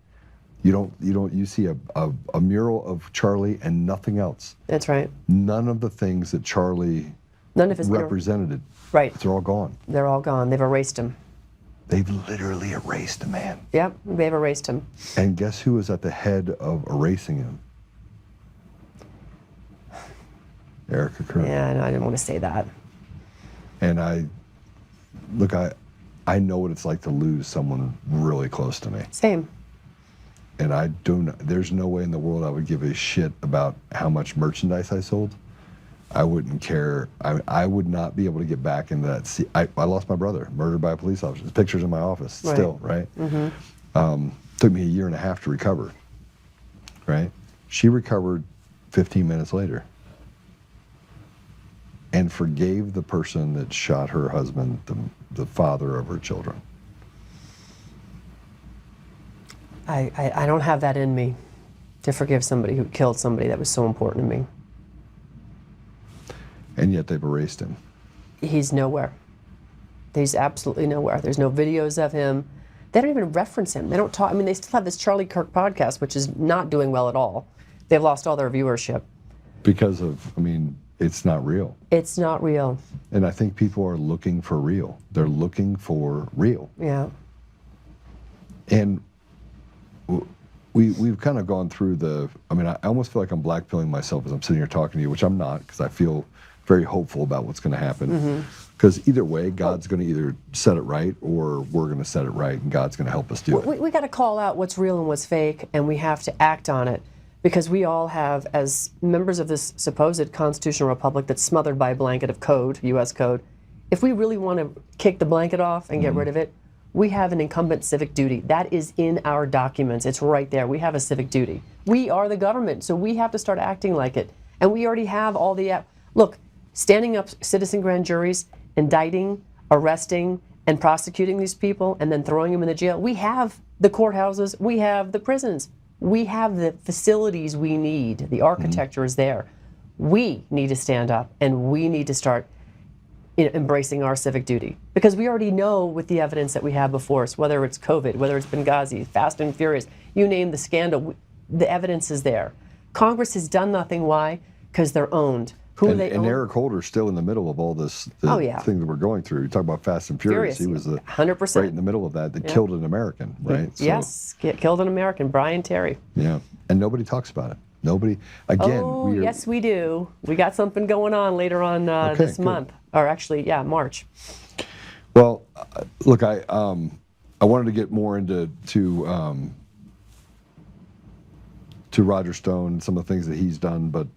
You see a mural of Charlie and nothing else. That's right. None of the things that Charlie None of his represented. Right. They're all gone. They're all gone. They've erased him. They've literally erased a man. Yep, they've erased him. And guess who was at the head of erasing him? Erica Kern. Yeah, no, I didn't want to say that. And I know what it's like to lose someone really close to me. Same. And there's no way in the world I would give a shit about how much merchandise I sold. I wouldn't care. I would not be able to get back into that. I lost my brother, murdered by a police officer. There's pictures in my office Right. still, right? Mm-hmm. Took me a year and a half to recover, right? She recovered 15 minutes later and forgave the person that shot her husband, the father of her children. I don't have that in me to forgive somebody who killed somebody that was so important to me. And yet they've erased him. He's nowhere. He's absolutely nowhere. There's no videos of him. They don't even reference him. They don't talk. I mean, they still have this Charlie Kirk podcast, which is not doing well at all. They've lost all their viewership. Because it's not real. It's not real. And I think people are looking for real. They're looking for real. Yeah. And we've kind of gone through I almost feel like I'm blackpilling myself as I'm sitting here talking to you, which I'm not, because I feel very hopeful about what's going to happen. Because either way, God's going to either set it right or we're going to set it right, and God's going to help us do it. We got to call out what's real and what's fake, and we have to act on it, because we all have, as members of this supposed constitutional republic that's smothered by a blanket of code, U.S. code, if we really want to kick the blanket off and get rid of it, we have an incumbent civic duty. That is in our documents. It's right there. We have a civic duty. We are the government, so we have to start acting like it. And we already have all the, look, standing up citizen grand juries, indicting, arresting, and prosecuting these people, and then throwing them in the jail. We have the courthouses, we have the prisons, we have the facilities we need. The architecture is there. We need to stand up, and we need to start embracing our civic duty, because we already know with the evidence that we have before us, whether it's COVID, whether it's Benghazi, Fast and Furious, you name the scandal, the evidence is there. Congress has done nothing. Why? Because they're owned. Who and, they and own? Eric Holder's still in the middle of all this thing that we're going through. You talk about Fast and Furious. He was 100%. right in the middle of that killed an American, right? Yes, killed an American, Brian Terry. Yeah, and nobody talks about it. Nobody, again. Oh, yes, we do. We got something going on later on this month, or actually, March. Well, look, I wanted to get more into Roger Stone and some of the things that he's done, but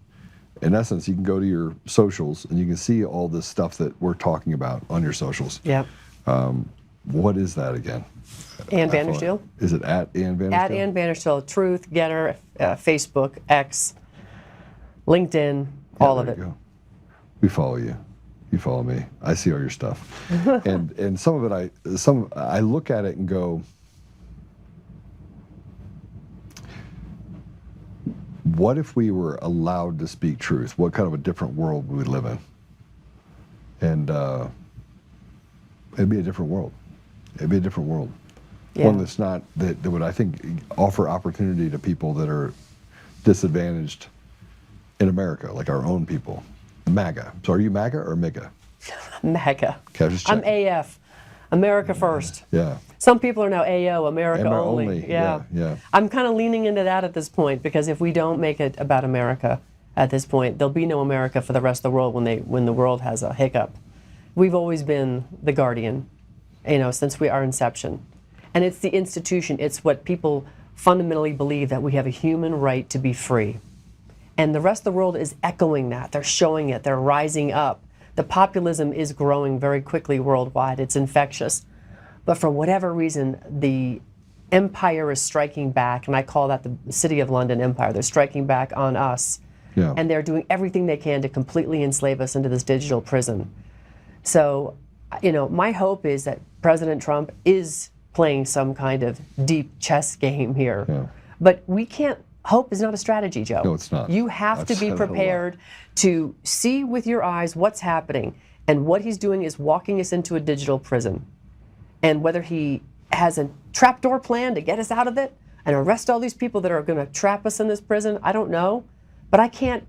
in essence, you can go to your socials and you can see all this stuff that we're talking about on your socials. Yep. What is that again? Ann Vandersteel. Is it at Ann Vandersteel? At Ann Vandersteel. Truth, Getter, Facebook, X, LinkedIn, all of it. Go. We follow you. You follow me. I see all your stuff. and some of it, I look at it and go, what if we were allowed to speak truth? What kind of a different world would we live in? And it'd be a different world. It'd be a different world. Yeah. One that's not, that would, I think, offer opportunity to people that are disadvantaged in America, like our own people. MAGA. So are you MAGA or MIGA? MAGA. Okay, just I'm checking. AF. America first. Yeah. Some people are now AO, America only. Yeah. I'm kind of leaning into that at this point, because if we don't make it about America at this point, there'll be no America for the rest of the world when the world has a hiccup. We've always been the guardian, since our inception. And it's the institution, it's what people fundamentally believe, that we have a human right to be free. And the rest of the world is echoing that. They're showing it, they're rising up. The populism is growing very quickly worldwide. It's infectious. But for whatever reason, the empire is striking back, and I call that the City of London empire. They're striking back on us. Yeah. And they're doing everything they can to completely enslave us into this digital prison. So, my hope is that President Trump is playing some kind of deep chess game here. Yeah. But we can't, hope is not a strategy, Joe. No, it's not. You have to be prepared to see with your eyes what's happening. And what he's doing is walking us into a digital prison. And whether he has a trapdoor plan to get us out of it and arrest all these people that are going to trap us in this prison, I don't know. But I can't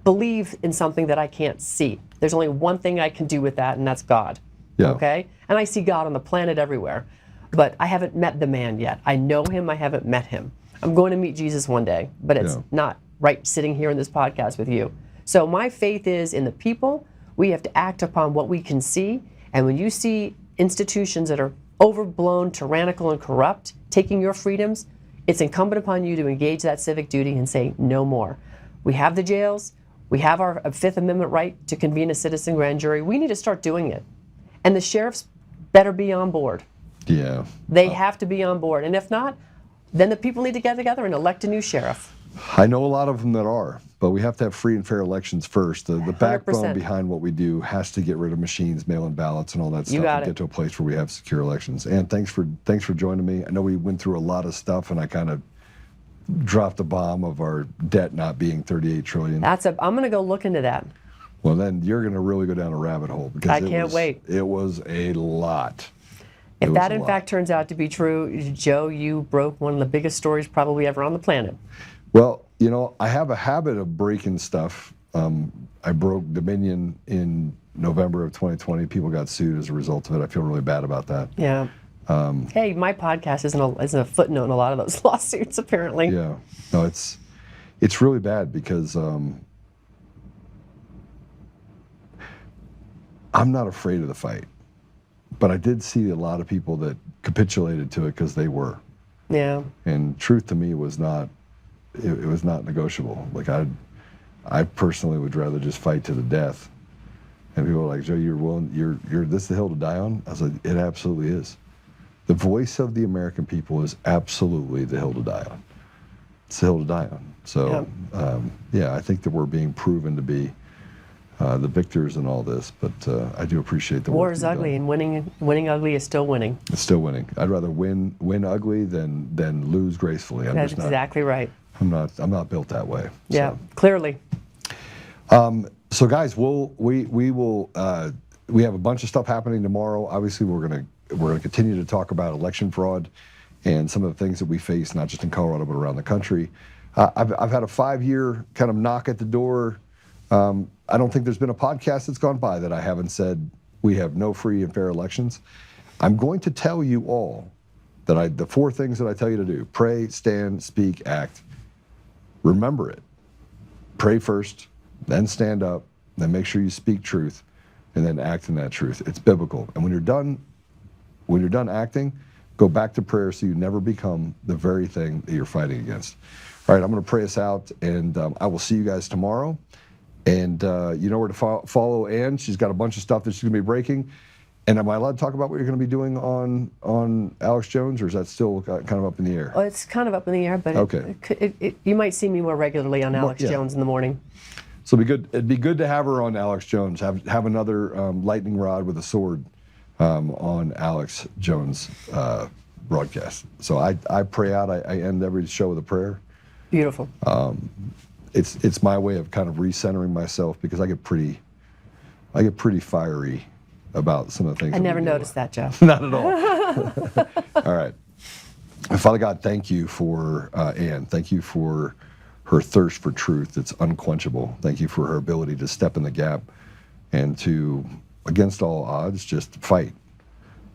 believe in something that I can't see. There's only one thing I can do with that, and that's God. Yeah. Okay? And I see God on the planet everywhere. But I haven't met the man yet. I know him, I haven't met him. I'm going to meet Jesus one day, but it's not right sitting here in this podcast with you. So my faith is in the people. We have to act upon what we can see. And when you see institutions that are overblown, tyrannical, and corrupt taking your freedoms, it's incumbent upon you to engage that civic duty and say no more. We have the jails. We have our Fifth Amendment right to convene a citizen grand jury. We need to start doing it. And the sheriffs better be on board. Yeah. They have to be on board. And if not, then the people need to get together and elect a new sheriff. I know a lot of them that are, but we have to have free and fair elections first. The backbone 100%. behind what we do has to get rid of machines, mail-in ballots, and all that stuff, got and it. get to a place where we have secure elections. And thanks for joining me. I know we went through a lot of stuff, and I kind of dropped the bomb of our debt not being $38 trillion. I'm going to go look into that. Well, then you're going to really go down a rabbit hole, because I can't wait. It was a lot. If that in fact turns out to be true, Joe, you broke one of the biggest stories probably ever on the planet. Well, I have a habit of breaking stuff. I broke Dominion in November of 2020. People got sued as a result of it. I feel really bad about that. Yeah. Hey, my podcast isn't a footnote in a lot of those lawsuits, apparently. Yeah. No, it's really bad, because I'm not afraid of the fight. But I did see a lot of people that capitulated to it because they were. Yeah. And truth to me was not, it was not negotiable. Like I personally would rather just fight to the death. And people were like, Joe, you're this the hill to die on? I was like, it absolutely is. the voice of the American people is absolutely the hill to die on. It's the hill to die on. So, yeah, I think that we're being proven to be the victors in all this, but I do appreciate the work. War is ugly, and winning ugly is still winning. It's still winning. I'd rather win ugly than lose gracefully. That's exactly right. I'm not built that way. Yeah, so. clearly. So guys, we have a bunch of stuff happening tomorrow. Obviously, we're gonna continue to talk about election fraud and some of the things that we face, not just in Colorado but around the country. I've had a 5-year kind of knock at the door. I don't think there's been a podcast that's gone by that I haven't said we have no free and fair elections. I'm going to tell you all that the 4 things that I tell you to do: pray, stand, speak, act. Remember it. Pray first, then stand up, then make sure you speak truth, and then act in that truth. It's biblical. And when you're done acting, go back to prayer so you never become the very thing that you're fighting against. All right, I'm going to pray us out, and I will see you guys tomorrow. And you know where to follow Ann. She's got a bunch of stuff that she's going to be breaking. And am I allowed to talk about what you're going to be doing on Alex Jones, or is that still kind of up in the air? Oh, it's kind of up in the air, but okay. You might see me more regularly on Alex Jones in the morning. So it'd be good to have her on Alex Jones. Have another lightning rod with a sword on Alex Jones broadcast. So I pray out. I end every show with a prayer. Beautiful. It's my way of kind of recentering myself, because I get pretty fiery about some of the things. I never noticed that, Jeff. Not at all. All right. Father God, thank you for Ann. Thank you for her thirst for truth that's unquenchable. Thank you for her ability to step in the gap and to, against all odds, just fight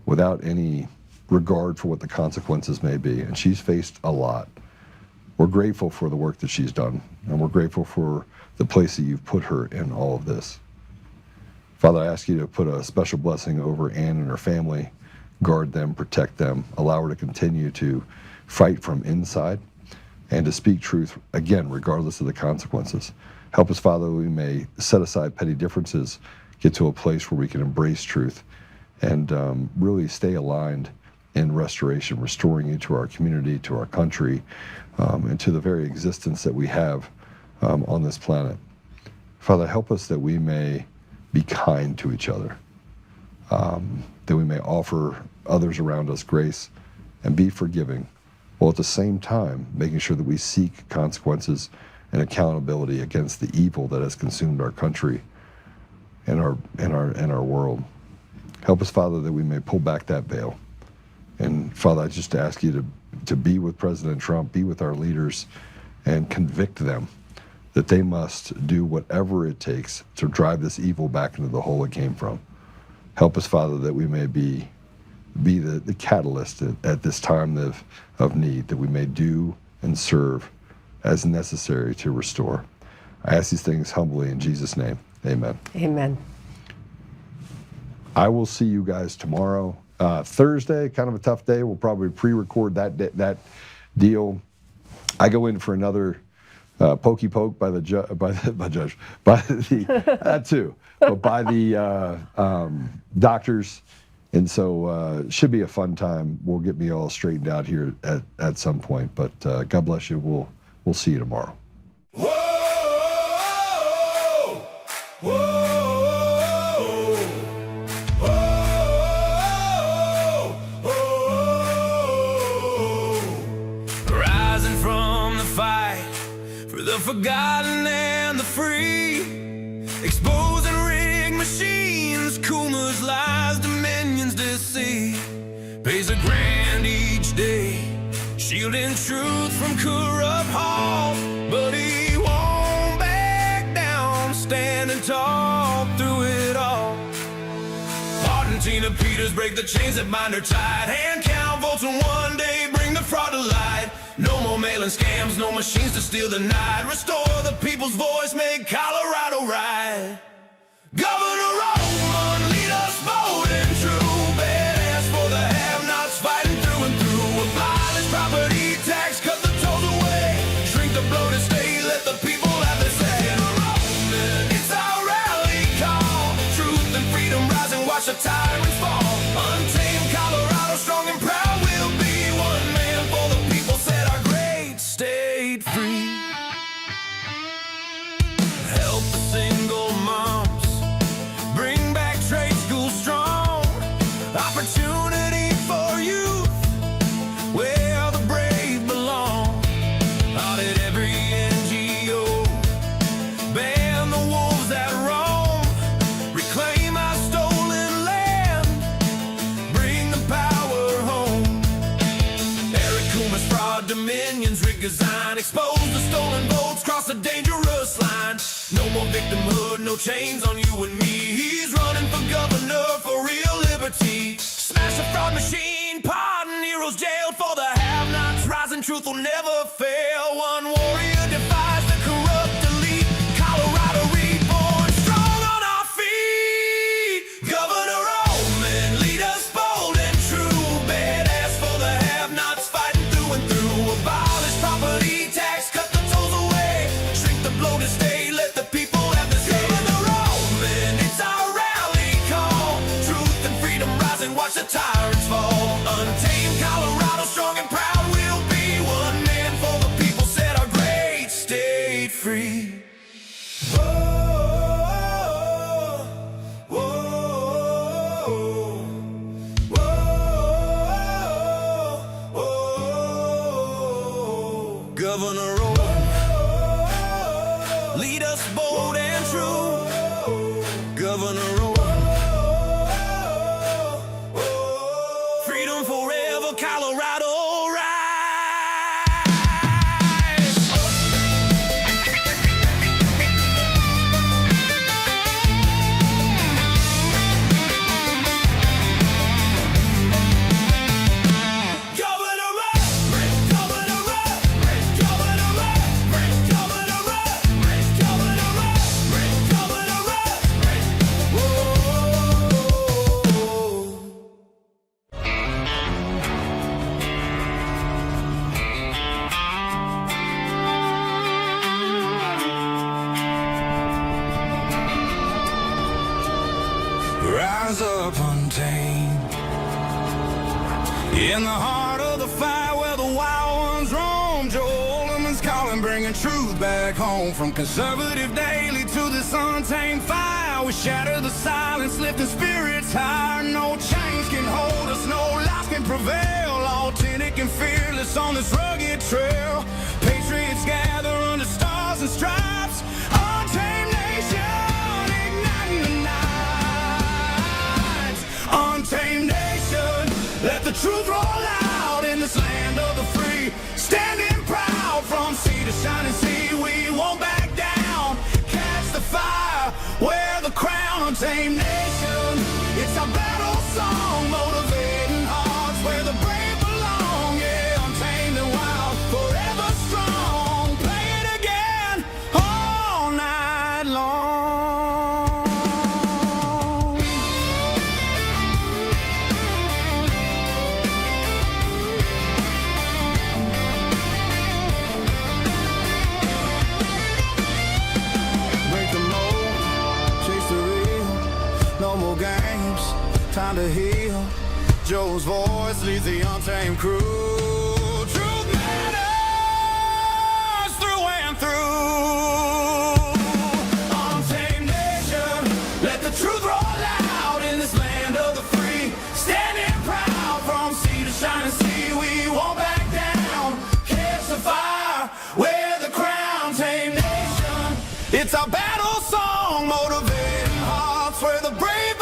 without any regard for what the consequences may be. And she's faced a lot. We're grateful for the work that she's done, and we're grateful for the place that you've put her in all of this. Father, I ask you to put a special blessing over Ann and her family, guard them, protect them, allow her to continue to fight from inside and to speak truth, again, regardless of the consequences. Help us, Father, that we may set aside petty differences, get to a place where we can embrace truth, and really stay aligned in restoration, restoring you to our community, to our country, and to the very existence that we have on this planet. Father, help us that we may be kind to each other, that we may offer others around us grace and be forgiving, while at the same time making sure that we seek consequences and accountability against the evil that has consumed our country and our world. Help us, Father, that we may pull back that veil. And Father, I just ask you to be with President Trump, be with our leaders, and convict them that they must do whatever it takes to drive this evil back into the hole it came from. Help us, Father, that we may be the catalyst at this time of need, that we may do and serve as necessary to restore. I ask these things humbly in Jesus' name. Amen. Amen. I will see you guys tomorrow. Thursday, kind of a tough day. We'll probably pre-record that deal. I go in for another pokey poke by the judge, that too, but by the doctors, and so should be a fun time. We'll get me all straightened out here at some point. But God bless you. We'll see you tomorrow. Whoa, whoa. Forgotten and the free, exposing rigged machines, Kuma's lies, Dominion's deceit, pays $1,000 each day, shielding truth from corrupt halls, but he won't back down, standing tall through it all. Martin, Tina Peters break the chains that bind her tight, hand count votes and one day bring the fraud to light. No more mailing scams, no machines to steal the night. Restore the people's voice, make Colorado right. Governor Oltmann, lead us bold and true. Badass for the have-nots, fighting through and through. Abolish property tax, cut the tolls away. Shrink the bloated state, let the people have their say. It's our rally call. Truth and freedom rise and watch the tyrants fall. Untamed Colorado, strong and proud. dominions, rig design, expose the stolen votes, cross a dangerous line. No more victimhood, no chains on you and me. He's running for governor for real liberty. Smash the fraud machine, pardon heroes jailed for the have-nots. Rising truth will never fail. One warrior defies the corrupt elite. Colorado reborn, strong on our feet. Governor Oltmann, lead us bold and true. Badass for the have-nots, fighting through and through. Abolish property tax, cut the tolls away. Shrink the bloated state, let the people have the say. Governor Oltmann, it's our rally call. Truth and freedom rising, watch the tyrants fall. Untamed Colorado, strong and proud we'll be. One man for the people, set our great state free. Whoa, whoa, whoa, whoa. Governor Oltmann, lead us bold and true. Governor Oltmann, freedom forever, Colorado rise. Governor Oltmann, Governor Oltmann, Governor Oltmann, Governor Oltmann, Governor Oltmann, Governor Oltmann. Whoa. Rise up, untamed. In the heart of the fight where the wild ones roam, Joe Oltmann's calling, bringing truth back home. From conservative daily to this untamed fire, we shatter the silence, lifting spirits higher. No chains can hold us, no lies can prevail. Authentic and fearless on this rugged trail. Patriots gather under stars and stripes. Untamed nation, igniting the night. Untamed nation, let the truth roll out in this land of the free. Standing proud from sea to shining sea, we won't back down. Catch the fire, wear the crown. Untamed nation, it's our battle song, motivating hearts where the brave belong. Yeah, untamed and wild, forever strong. Play it again all night long. Break the mold, chase the real. No more games, time to heal. Joe's voice leads the untamed crew. Truth matters through and through. Untamed nation, let the truth roll out in this land of the free. Standing proud from sea to shining sea, we won't back down. Catch the fire, wear the crown. Untamed nation, it's our battle song, motivating hearts where the brave